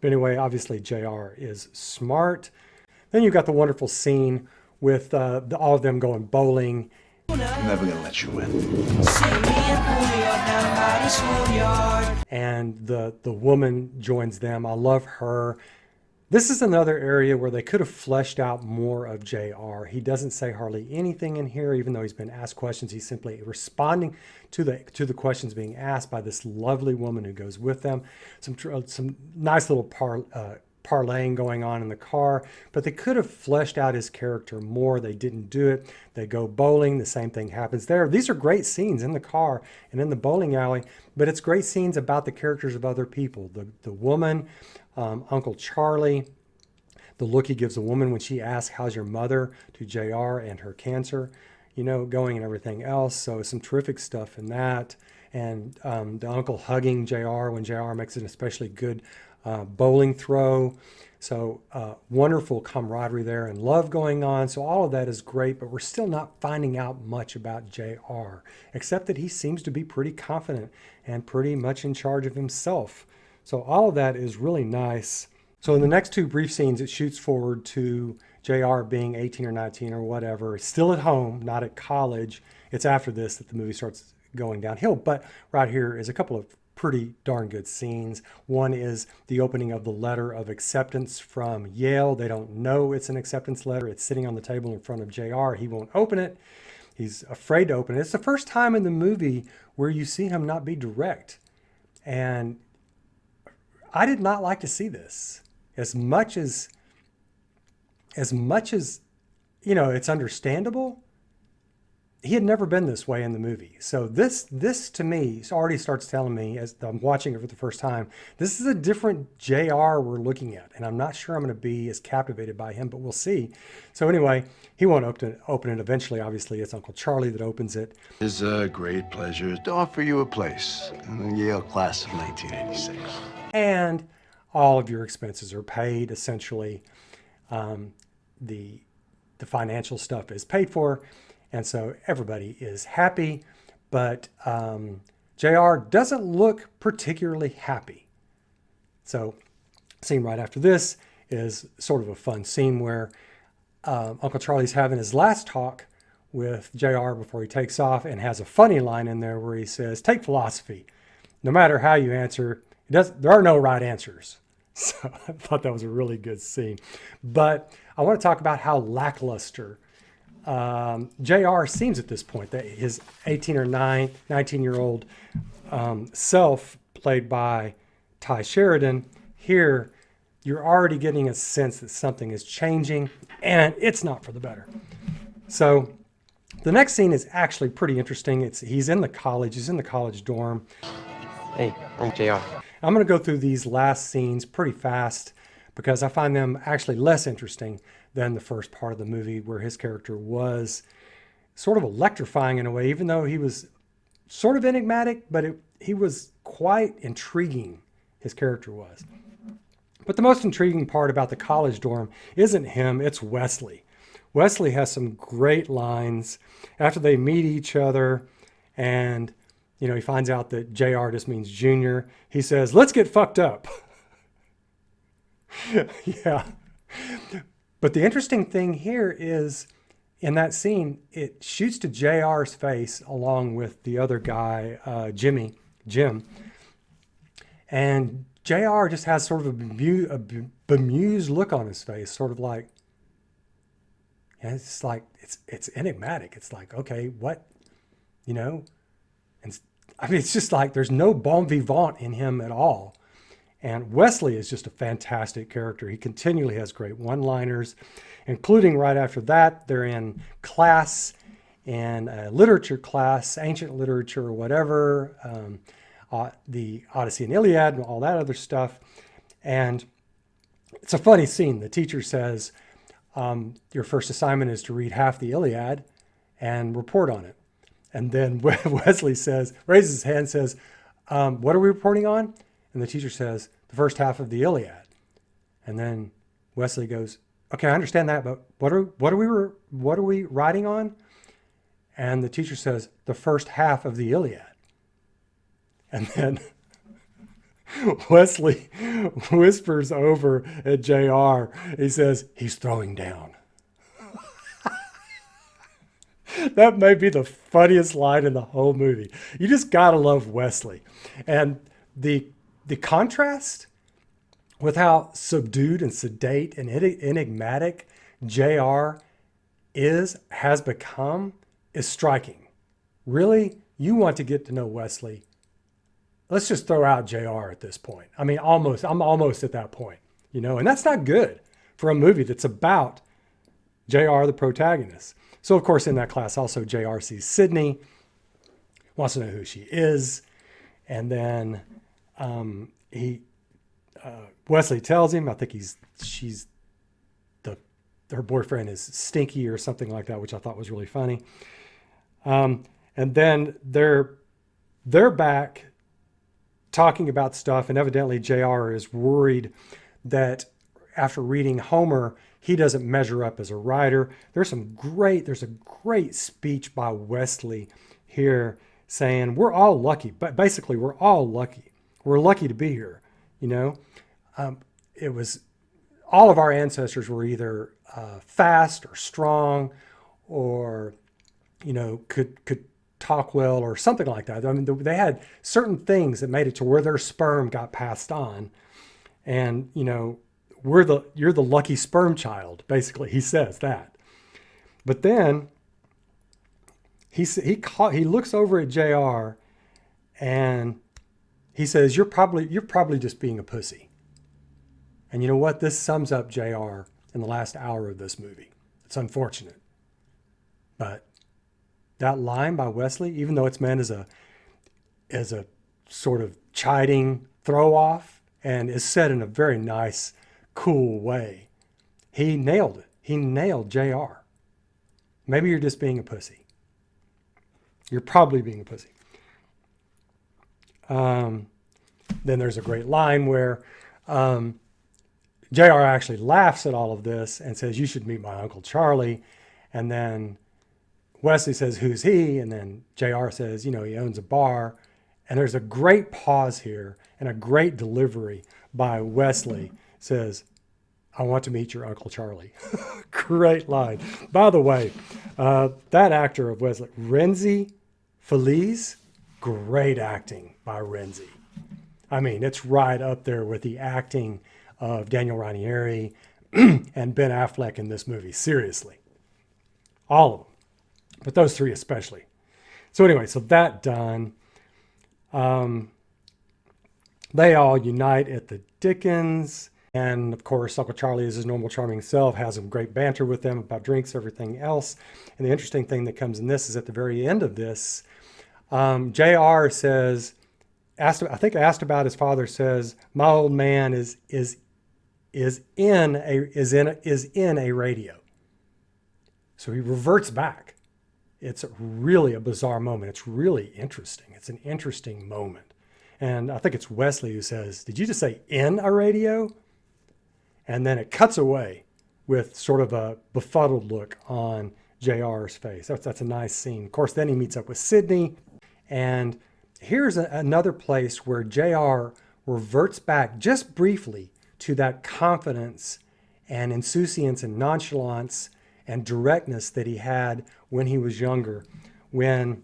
But anyway, obviously JR is smart. Then you've got the wonderful scene with all of them going bowling. I'm never gonna let you win. And the woman joins them. I love her. This is another area where they could have fleshed out more of JR. He doesn't say hardly anything in here, even though he's been asked questions. He's simply responding to the questions being asked by this lovely woman who goes with them. Some nice little parlaying going on in the car, but they could have fleshed out his character more. They didn't do it. They go bowling. The same thing happens there. These are great scenes in the car and in the bowling alley, but it's great scenes about the characters of other people. The woman, Uncle Charlie, the look he gives the woman when she asks, how's your mother, to JR and her cancer, going and everything else. So some terrific stuff in that. And the uncle hugging JR when JR makes an especially good bowling throw. So wonderful camaraderie there and love going on. So all of that is great, but we're still not finding out much about JR, except that he seems to be pretty confident and pretty much in charge of himself. So all of that is really nice. So in the next two brief scenes, it shoots forward to JR being 18 or 19 or whatever, still at home, not at college. It's after this that the movie starts going downhill. But right here is a couple of pretty darn good scenes. One is the opening of the letter of acceptance from Yale. They don't know it's an acceptance letter. It's sitting on the table in front of JR. He won't open it. He's afraid to open it. It's the first time in the movie where you see him not be direct. And I did not like to see this. As much as it's understandable, he had never been this way in the movie. So this to me already starts telling me, as I'm watching it for the first time, this is a different JR we're looking at. And I'm not sure I'm going to be as captivated by him, but we'll see. So anyway, he won't open it eventually. Obviously, it's Uncle Charlie that opens it. It's a great pleasure to offer you a place in the Yale class of 1986. And all of your expenses are paid, essentially. The financial stuff is paid for. And so everybody is happy, but JR doesn't look particularly happy. So scene right after this is sort of a fun scene where Uncle Charlie's having his last talk with JR before he takes off and has a funny line in there where he says, take philosophy. No matter how you answer, there are no right answers. So I thought that was a really good scene. But I want to talk about how lackluster JR seems at this point, that his 18 or 19-year-old self, played by Ty Sheridan, here you're already getting a sense that something is changing, and it's not for the better. So the next scene is actually pretty interesting. He's in the college dorm. Hey, I'm JR. I'm going to go through these last scenes pretty fast because I find them actually less interesting than the first part of the movie, where his character was sort of electrifying in a way, even though he was sort of enigmatic, but he was quite intriguing, his character was. But the most intriguing part about the college dorm isn't him, it's Wesley. Wesley has some great lines after they meet each other, and he finds out that JR just means junior. He says, let's get fucked up. Yeah. But the interesting thing here is, in that scene, it shoots to JR's face along with the other guy, Jim. And JR just has sort of a bemused look on his face, sort of like, it's like, it's enigmatic. It's like, okay, what, and I mean, it's just like there's no bon vivant in him at all. And Wesley is just a fantastic character. He continually has great one-liners, including right after that, they're in class, in a literature class, ancient literature or whatever, the Odyssey and Iliad and all that other stuff. And it's a funny scene. The teacher says, your first assignment is to read half the Iliad and report on it. And then Wesley says, raises his hand and says, what are we reporting on? And the teacher says, the first half of the Iliad. And then Wesley goes, okay, I understand that, but what are we writing on? And the teacher says, the first half of the Iliad. And then Wesley whispers over at JR. He says, he's throwing down. That may be the funniest line in the whole movie. You just gotta love Wesley. And the contrast with how subdued and sedate and enigmatic JR has become is striking. Really, you want to get to know Wesley. Let's just throw out JR at this point. I mean, I'm almost at that point, you know, and that's not good for a movie that's about JR, the protagonist. So, of course, in that class, also JR sees Sydney, wants to know who she is, and then Wesley tells him, I think her boyfriend is Stinky or something like that, which I thought was really funny. And then they're back talking about stuff, and evidently JR is worried that after reading Homer, he doesn't measure up as a writer. There's a great speech by Wesley here saying we're all lucky, but basically we're all lucky. We're lucky to be here. You know, it was all of our ancestors were either fast or strong, or you know could talk well or something like that. I mean, they had certain things that made it to where their sperm got passed on, and you know. You're the lucky sperm child, basically. He says that. But then he looks over at JR and he says, you're probably just being a pussy. And you know what? This sums up JR in the last hour of this movie. It's unfortunate. But that line by Wesley, even though it's meant as a sort of chiding throw off and is said in a very nice, cool way, he nailed it. He nailed JR. Maybe you're just being a pussy. You're probably being a pussy. Then there's a great line where JR actually laughs at all of this and says, you should meet my Uncle Charlie. And then Wesley says, who's he? And then JR says, you know, he owns a bar. And there's a great pause here and a great delivery by Wesley. Says, I want to meet your Uncle Charlie. Great line. By the way, that actor of Wesley, Renzi Feliz, great acting by Renzi. I mean, it's right up there with the acting of Daniel Ranieri and Ben Affleck in this movie. Seriously. All of them. But those three especially. So anyway, so that done. They all unite at the Dickens. And of course, Uncle Charlie is his normal charming self, has some great banter with them about drinks, everything else. And the interesting thing that comes in this is at the very end of this, JR says, asked about his father, says, my old man is in a radio. So he reverts back. It's really a bizarre moment. It's really interesting. It's an interesting moment. And I think it's Wesley who says, did you just say in a radio? And then it cuts away with sort of a befuddled look on JR's face. That's a nice scene. Of course, then he meets up with Sydney. And here's another place where JR reverts back just briefly to that confidence and insouciance and nonchalance and directness that he had when he was younger. When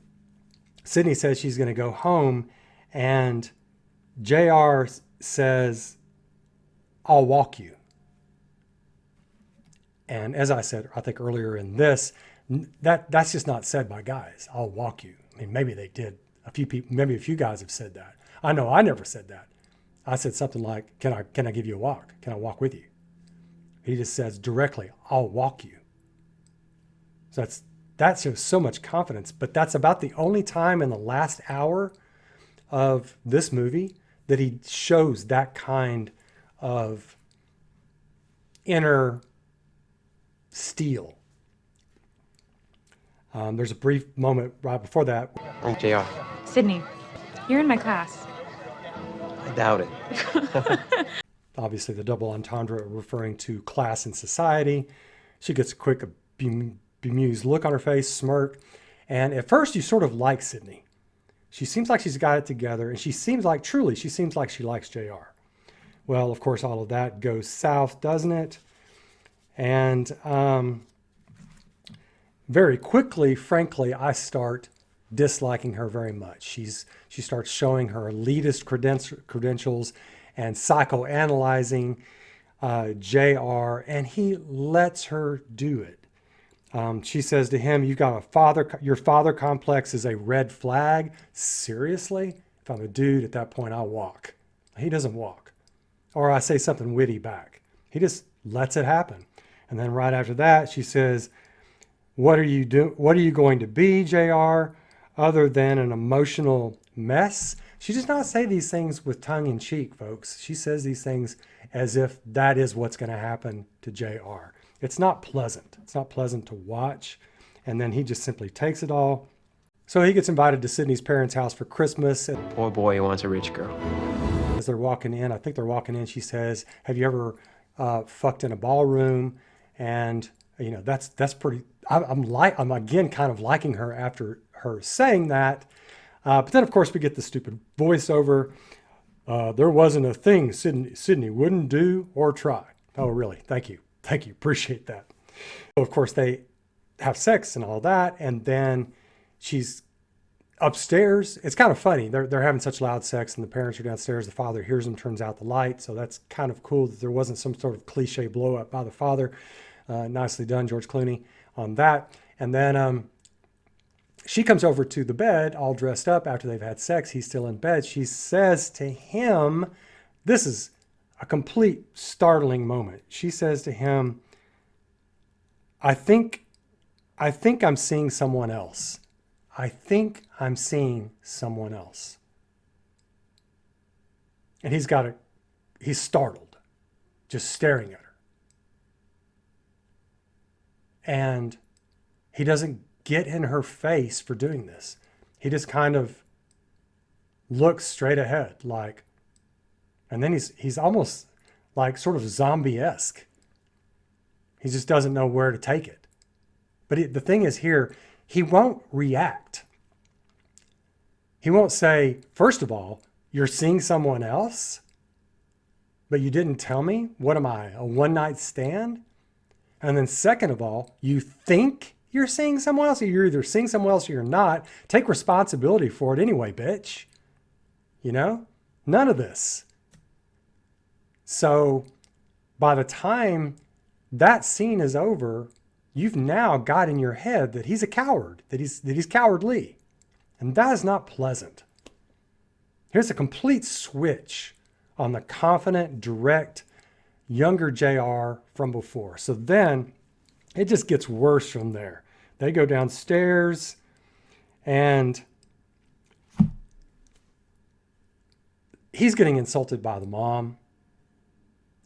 Sydney says she's going to go home and JR says, I'll walk you. And as I said, I think earlier in this, that's just not said by guys. I'll walk you. I mean, maybe they did A few people, maybe a few guys have said that. I know I never said that. I said something like, can I give you a walk? Can I walk with you? He just says directly, I'll walk you. So that shows so much confidence, but that's about the only time in the last hour of this movie that he shows that kind of inner steel. There's a brief moment right before that. JR. Sydney, you're in my class. I doubt it. Obviously, the double entendre referring to class and society. She gets a quick bemused look on her face, smirk. And at first, you sort of like Sydney. She seems like she's got it together, and she seems like she likes JR. Well, of course, all of that goes south, doesn't it? And very quickly, frankly, I start disliking her very much. She starts showing her elitist credentials and psychoanalyzing JR, and he lets her do it. She says to him, your father complex is a red flag. Seriously? If I'm a dude at that point, I'll walk. He doesn't walk. Or I say something witty back. He just lets it happen. And then right after that, she says, what are you going to be, JR, other than an emotional mess? She does not say these things with tongue in cheek, folks. She says these things as if that is what's going to happen to JR. It's not pleasant. It's not pleasant to watch. And then he just simply takes it all. So he gets invited to Sydney's parents' house for Christmas. Poor boy, he wants a rich girl. As they're walking in, I think they're walking in, she says, have you ever fucked in a ballroom? And, you know, that's pretty, I'm again kind of liking her after her saying that. But then, of course, we get the stupid voiceover. There wasn't a thing Sydney wouldn't do or try. Oh, really? Thank you. Thank you. Appreciate that. So, of course, they have sex and all that. And then she's upstairs. It's kind of funny. They're having such loud sex and the parents are downstairs. The father hears them, turns out the light. So that's kind of cool that there wasn't some sort of cliche blow up by the father. Nicely done, George Clooney, on that. And then she comes over to the bed all dressed up after they've had sex. He's still in bed. She says to him, this is a complete startling moment. She says to him, I think I'm seeing someone else. I think I'm seeing someone else. And he's startled, just staring at her. And he doesn't get in her face for doing this. He just kind of looks straight ahead, like, and then he's almost like sort of zombie-esque. He just doesn't know where to take it. But the thing is here, he won't react. He won't say, first of all, you're seeing someone else, but you didn't tell me? What am I, a one-night stand? And then second of all, you think you're seeing someone else, or you're either seeing someone else or you're not. Take responsibility for it anyway, bitch. You know? None of this. So by the time that scene is over, you've now got in your head that he's a coward, that he's cowardly. And that is not pleasant. Here's a complete switch on the confident, direct, younger JR from before. So then it just gets worse from there. They go downstairs and he's getting insulted by the mom.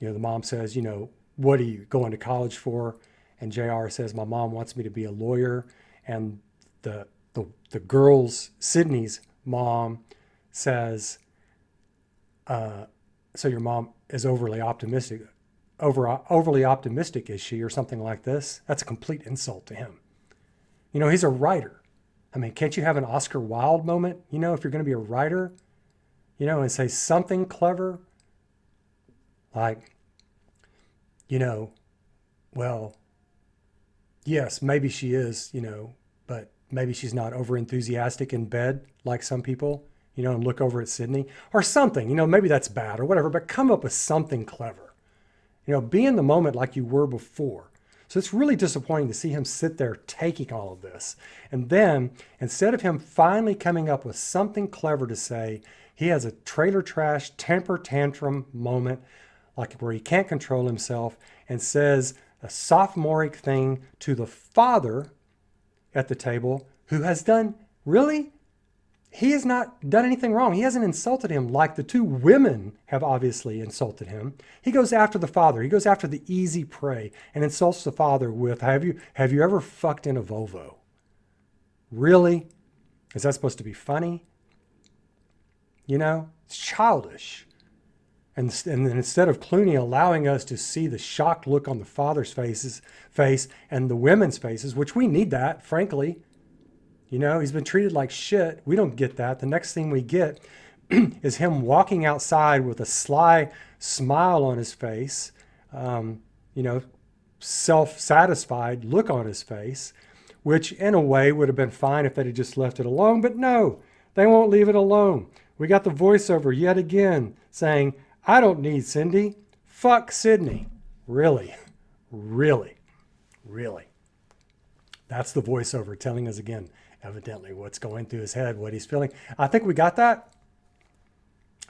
You know, the mom says, you know, what are you going to college for? And JR says, my mom wants me to be a lawyer. And the girl's, Sydney's mom says, so your mom is overly optimistic, is she, or something like this? That's a complete insult to him. You know, he's a writer. I mean, can't you have an Oscar Wilde moment, you know, if you're going to be a writer, you know, and say something clever? Like, you know, well, yes, maybe she is, you know, but maybe she's not over enthusiastic in bed like some people, you know, and look over at Sydney or something, you know, maybe that's bad or whatever, but come up with something clever. You know, be in the moment like you were before. So it's really disappointing to see him sit there taking all of this. And then instead of him finally coming up with something clever to say, he has a trailer trash temper tantrum moment, like where he can't control himself, and says a sophomoric thing to the father at the table, who has done, really? He has not done anything wrong. He hasn't insulted him like the two women have obviously insulted him. He goes after the father. He goes after the easy prey and insults the father with, have you ever fucked in a Volvo? Really? Is that supposed to be funny? You know, it's childish. And then instead of Clooney allowing us to see the shocked look on the father's face and the women's faces, which we need that, frankly. You know, he's been treated like shit. We don't get that. The next thing we get is him walking outside with a sly smile on his face, self-satisfied look on his face, which in a way would have been fine if they'd have just left it alone. But no, they won't leave it alone. We got the voiceover yet again saying, I don't need Cindy. Fuck Sydney. Really? Really? Really? That's the voiceover telling us again, evidently, what's going through his head, what he's feeling. I think we got that.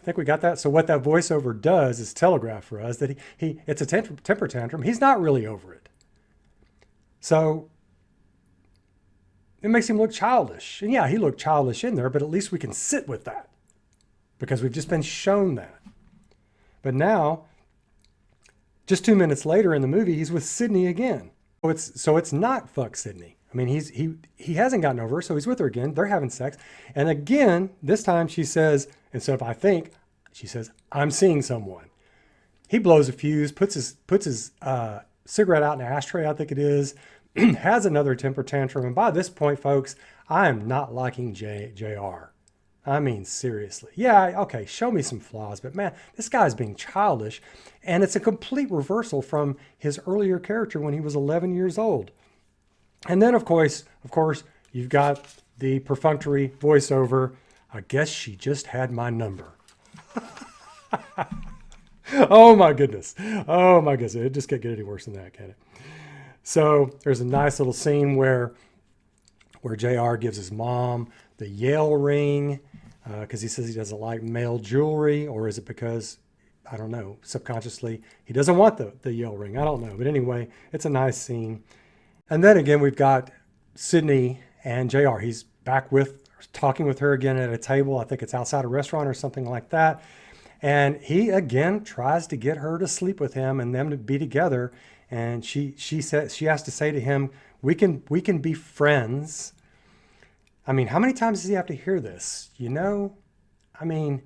So what that voiceover does is telegraph for us that it's a temper tantrum. He's not really over it. So it makes him look childish. And yeah, he looked childish in there, but at least we can sit with that because we've just been shown that. But now, just 2 minutes later in the movie, he's with Sydney again. So it's not fuck Sydney. I mean, he hasn't gotten over her, so he's with her again. They're having sex. And again, this time she says, instead of I think, she says, I'm seeing someone. He blows a fuse, puts his cigarette out in an ashtray, I think it is, has another temper tantrum. And by this point, folks, I am not liking JR. I mean, seriously. Yeah, okay, show me some flaws, but man, this guy's being childish. And it's a complete reversal from his earlier character when he was 11 years old. And then, of course, you've got the perfunctory voiceover. I guess she just had my number. Oh my goodness. It just can't get any worse than that, can it? So there's a nice little scene where JR gives his mom the Yale ring because he says he doesn't like male jewelry, or is it because, I don't know, subconsciously he doesn't want the Yale ring? I don't know. But anyway, it's a nice scene. And then again, we've got Sydney and JR. He's back talking with her again at a table. I think it's outside a restaurant or something like that. And he again tries to get her to sleep with him and them to be together. And she has to say to him, we can be friends. I mean, how many times does he have to hear this? You know, I mean,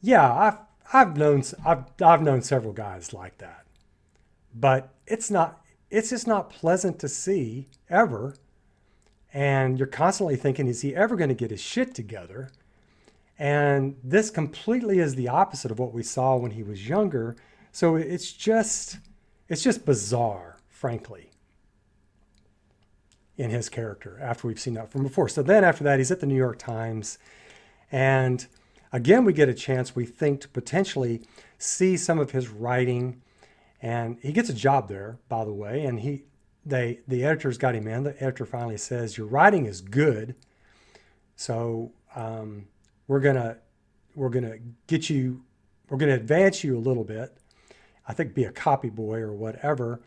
yeah, I've known several guys like that, but it's just not pleasant to see ever. And you're constantly thinking, is he ever going to get his shit together? And this completely is the opposite of what we saw when he was younger. So it's just bizarre, frankly, in his character after we've seen that from before. So then after that, he's at the New York Times. And again, we get a chance, we think, to potentially see some of his writing. And he gets a job there, by the way. And the editor's got him in. The editor finally says, your writing is good. So we're gonna advance you a little bit. I think be a copy boy or whatever.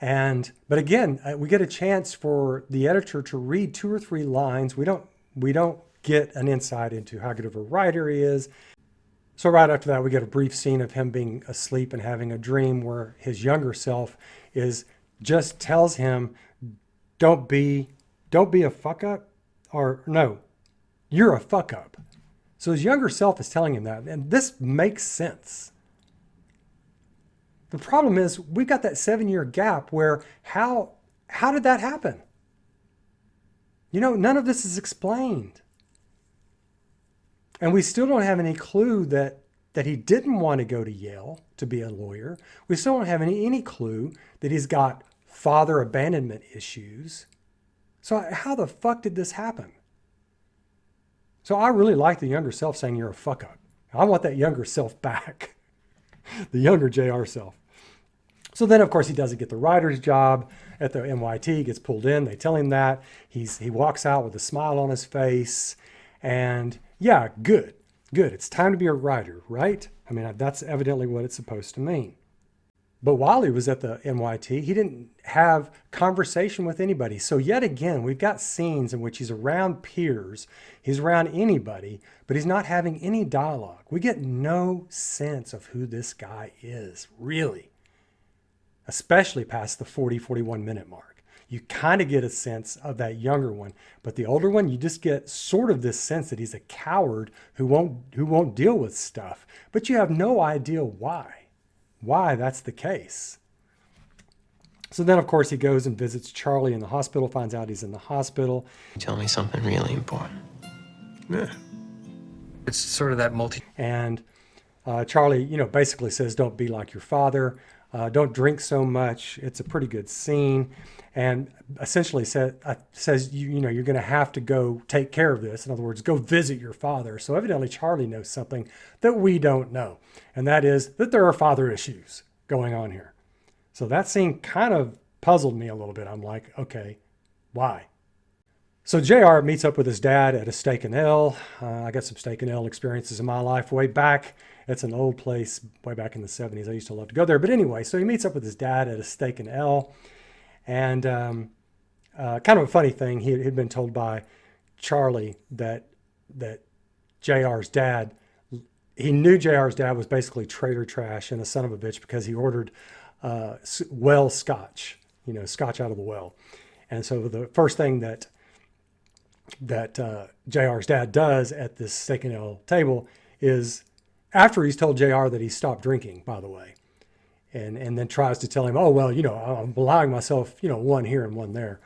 But again, we get a chance for the editor to read 2 or 3 lines. We don't get an insight into how good of a writer he is. So right after that, we get a brief scene of him being asleep and having a dream where his younger self just tells him, don't be a fuck up, or no, you're a fuck up. So his younger self is telling him that, and this makes sense. The problem is we've got that 7-year gap where how did that happen? You know, none of this is explained. And we still don't have any clue that he didn't want to go to Yale to be a lawyer. We still don't have any clue that he's got father abandonment issues. So how the fuck did this happen? So I really like the younger self saying you're a fuck up. I want that younger self back. The younger JR self. So then, of course, he doesn't get the writer's job at the NYT. He gets pulled in. They tell him that. He walks out with a smile on his face. And yeah, good. It's time to be a writer, right? I mean, that's evidently what it's supposed to mean. But while he was at the NYT, he didn't have conversation with anybody. So yet again, we've got scenes in which he's around peers, he's around anybody, but he's not having any dialogue. We get no sense of who this guy is, really, especially past the 41 minute mark. You kind of get a sense of that younger one, but the older one, you just get sort of this sense that he's a coward who won't deal with stuff, but you have no idea why that's the case. So then, of course, he goes and visits Charlie in the hospital, finds out he's in the hospital. Tell me something really important. Yeah. It's sort of that And Charlie, basically says, don't be like your father. Don't drink so much. It's a pretty good scene. And essentially says, you're going to have to go take care of this. In other words, go visit your father. So evidently Charlie knows something that we don't know. And that is that there are father issues going on here. So that scene kind of puzzled me a little bit. I'm like, okay, why? So JR meets up with his dad at a Steak and Ale. I got some Steak and Ale experiences in my life way back. It's an old place way back in the 70s. I used to love to go there. But anyway, so he meets up with his dad at a Steak and Ale. And kind of a funny thing, he had been told by Charlie that JR's dad, he knew JR's dad was basically traitor trash and a son of a bitch because he ordered well scotch, scotch out of the well. And so the first thing that JR's dad does at this Steak and Ale table is, after he's told JR that he stopped drinking, by the way, and then tries to tell him, oh, well, I'm allowing myself, one here and one there.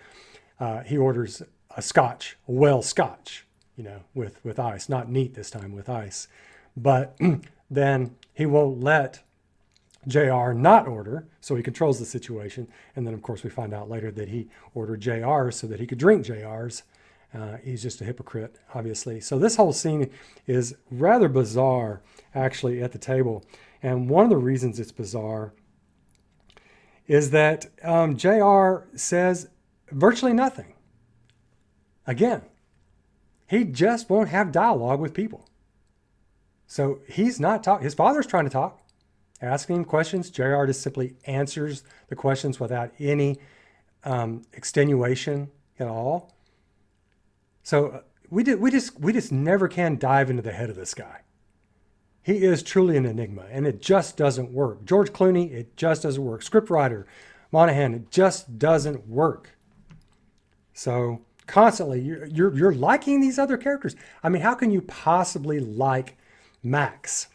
He orders a scotch, a well scotch, with ice, not neat this time, with ice. But then he won't let JR not order, so he controls the situation. And then, of course, we find out later that he ordered JR's so that he could drink JR's. He's just a hypocrite, obviously. So this whole scene is rather bizarre, actually, at the table. And one of the reasons it's bizarre is that JR says virtually nothing. Again, he just won't have dialogue with people. So he's not talking. His father's trying to talk, asking him questions. JR just simply answers the questions without any extenuation at all. So we just never can dive into the head of this guy. He is truly an enigma, and it just doesn't work. George Clooney, it just doesn't work. Scriptwriter Monahan, it just doesn't work. So constantly, you're liking these other characters. I mean, how can you possibly like Max,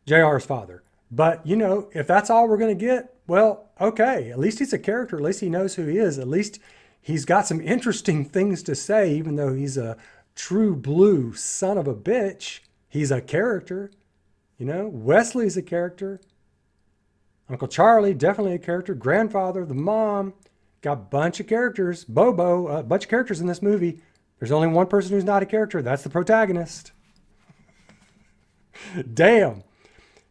JR's father? But if that's all we're going to get, well, okay. At least he's a character. At least he knows who he is. At least he's got some interesting things to say, even though he's a true blue son of a bitch. He's a character, Wesley's a character. Uncle Charlie, definitely a character. Grandfather, the mom, got a bunch of characters. Bobo, a bunch of characters in this movie. There's only one person who's not a character. That's the protagonist. Damn.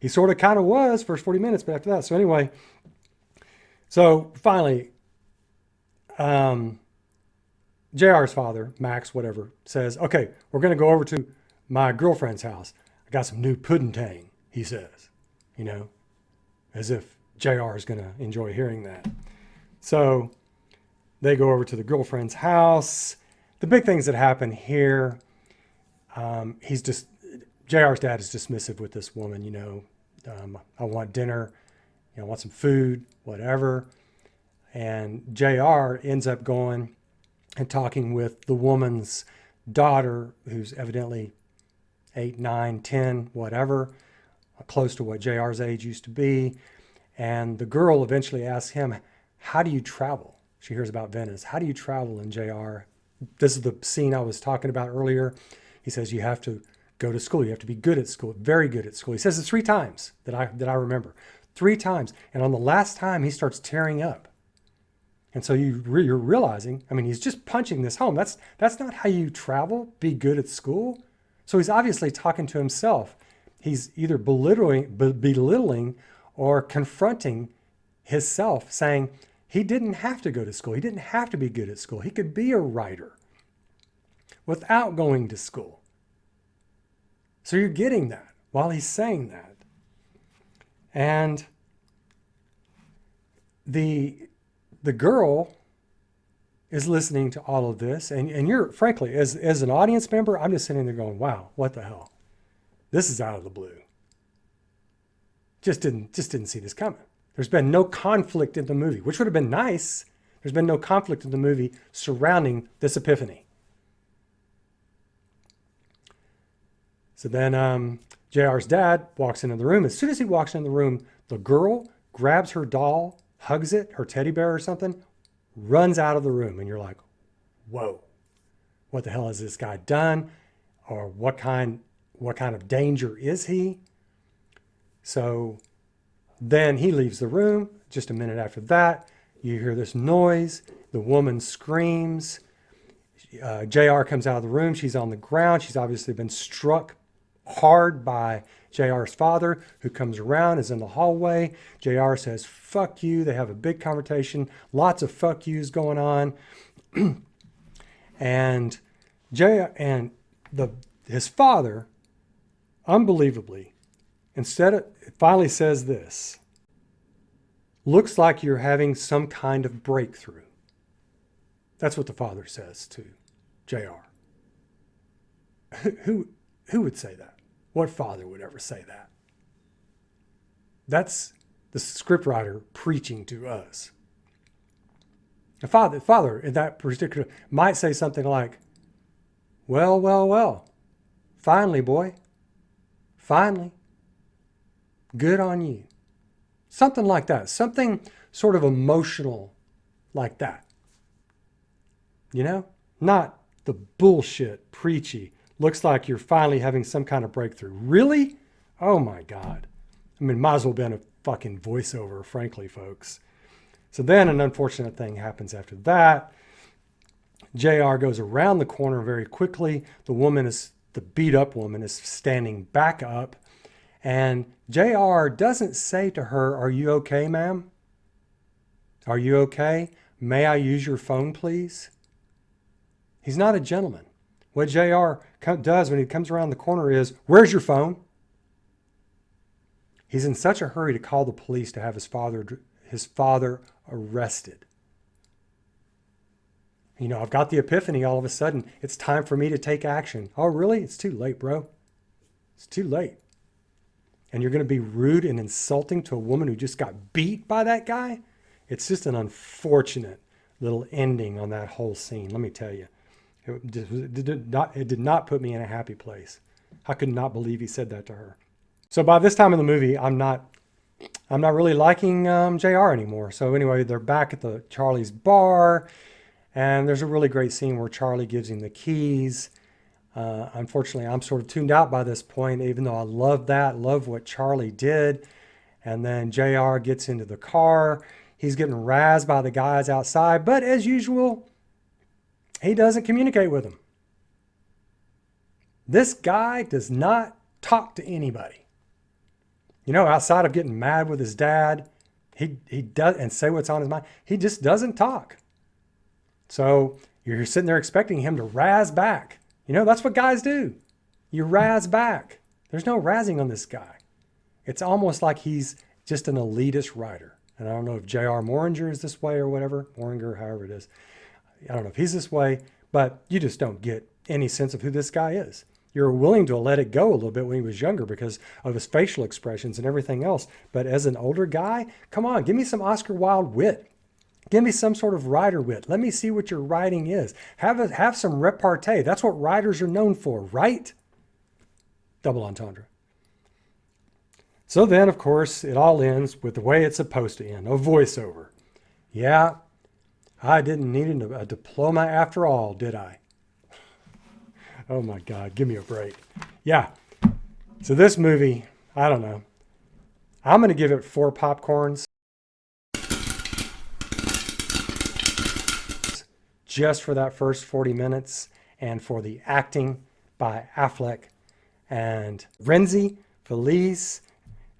He sort of kind of was first 40 minutes, but after that. So anyway, so finally, JR's father, Max, whatever, says, okay, we're going to go over to my girlfriend's house. I got some new pudding, he says, as if JR is going to enjoy hearing that. So they go over to the girlfriend's house. The big things that happen here, JR's dad is dismissive with this woman, I want dinner, I want some food, whatever. And JR ends up going and talking with the woman's daughter, who's evidently 8, 9, 10, whatever, close to what JR's age used to be. And the girl eventually asks him, how do you travel? She hears about Venice. How do you travel? And JR, this is the scene I was talking about earlier. He says, you have to go to school. You have to be good at school, very good at school. He says it 3 times that I remember. 3 times. And on the last time, he starts tearing up. And so you're realizing, I mean, he's just punching this home. That's not how you travel, be good at school. So he's obviously talking to himself. He's either belittling or confronting himself, saying he didn't have to go to school. He didn't have to be good at school. He could be a writer without going to school. So you're getting that while he's saying that. And the girl is listening to all of this, and you're, frankly, as an audience member, I'm just sitting there going, wow, what the hell? This is out of the blue. Just didn't see this coming. There's been no conflict in the movie, which would have been nice. There's been no conflict in the movie surrounding this epiphany. So then JR's dad walks into the room. As soon as he walks into the room, the girl grabs her doll, hugs it, her teddy bear or something, runs out of the room. And you're like, whoa, what the hell has this guy done? Or what kind of danger is he? So then he leaves the room. Just a minute after that, you hear this noise. The woman screams. JR comes out of the room. She's on the ground. She's obviously been struck hard by JR's father, who comes around, is in the hallway. JR says, fuck you. They have a big conversation. Lots of fuck yous going on. And his father, unbelievably, finally says this: looks like you're having some kind of breakthrough. That's what the father says to JR. Who would say that? What father would ever say that? That's the scriptwriter preaching to us. The father in that particular might say something like, well, finally, boy, finally, good on you. Something like that, something sort of emotional like that. You know, not the bullshit preachy, looks like you're finally having some kind of breakthrough. Really? Oh my God. I mean, might as well have been a fucking voiceover, frankly, folks. So then an unfortunate thing happens after that. JR goes around the corner very quickly. The beat up woman is standing back up. And JR doesn't say to her, "Are you okay, ma'am? Are you okay? May I use your phone, please?" He's not a gentleman. What JR does when he comes around the corner is, "Where's your phone?" He's in such a hurry to call the police to have his father arrested. You know, I've got the epiphany all of a sudden. It's time for me to take action. Oh, really? It's too late, bro. It's too late. And you're going to be rude and insulting to a woman who just got beat by that guy? It's just an unfortunate little ending on that whole scene, let me tell you. It did not put me in a happy place. I could not believe he said that to her. So by this time in the movie, I'm not really liking JR anymore. So anyway, they're back at Charlie's bar, and there's a really great scene where Charlie gives him the keys. Unfortunately, I'm sort of tuned out by this point, even though I love what Charlie did. And then JR gets into the car. He's getting razzed by the guys outside, but as usual, he doesn't communicate with them. This guy does not talk to anybody. You know, outside of getting mad with his dad, he does and say what's on his mind. He just doesn't talk. So you're sitting there expecting him to razz back. You know, that's what guys do. You razz back. There's no razzing on this guy. It's almost like he's just an elitist writer. And I don't know if J.R. Moringer is this way or whatever. Moringer, however it is. I don't know if he's this way, but you just don't get any sense of who this guy is. You're willing to let it go a little bit when he was younger because of his facial expressions and everything else. But as an older guy, come on, give me some Oscar Wilde wit. Give me some sort of writer wit. Let me see what your writing is. Have some repartee. That's what writers are known for, right? Double entendre. So then, of course, it all ends with the way it's supposed to end, a voiceover. Yeah, I didn't need a diploma after all, did I? Oh my God, give me a break. Yeah, so this movie, I don't know. I'm going to give it 4 popcorns. Just for that first 40 minutes and for the acting by Affleck and Renzi, Felice,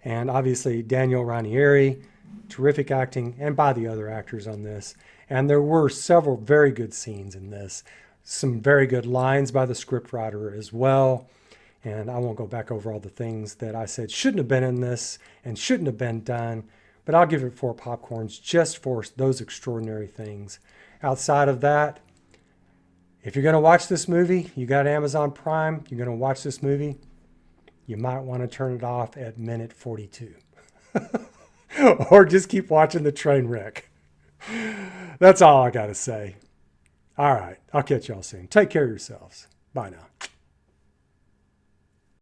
and obviously Daniel Ranieri. Terrific acting, and by the other actors on this. And there were several very good scenes in this. Some very good lines by the scriptwriter as well. And I won't go back over all the things that I said shouldn't have been in this and shouldn't have been done. But I'll give it 4 popcorns just for those extraordinary things. Outside of that, if you're going to watch this movie, you got Amazon Prime, you're going to watch this movie, you might want to turn it off at minute 42. Or just keep watching the train wreck. That's all I got to say. All right, I'll catch y'all soon. Take care of yourselves. Bye now.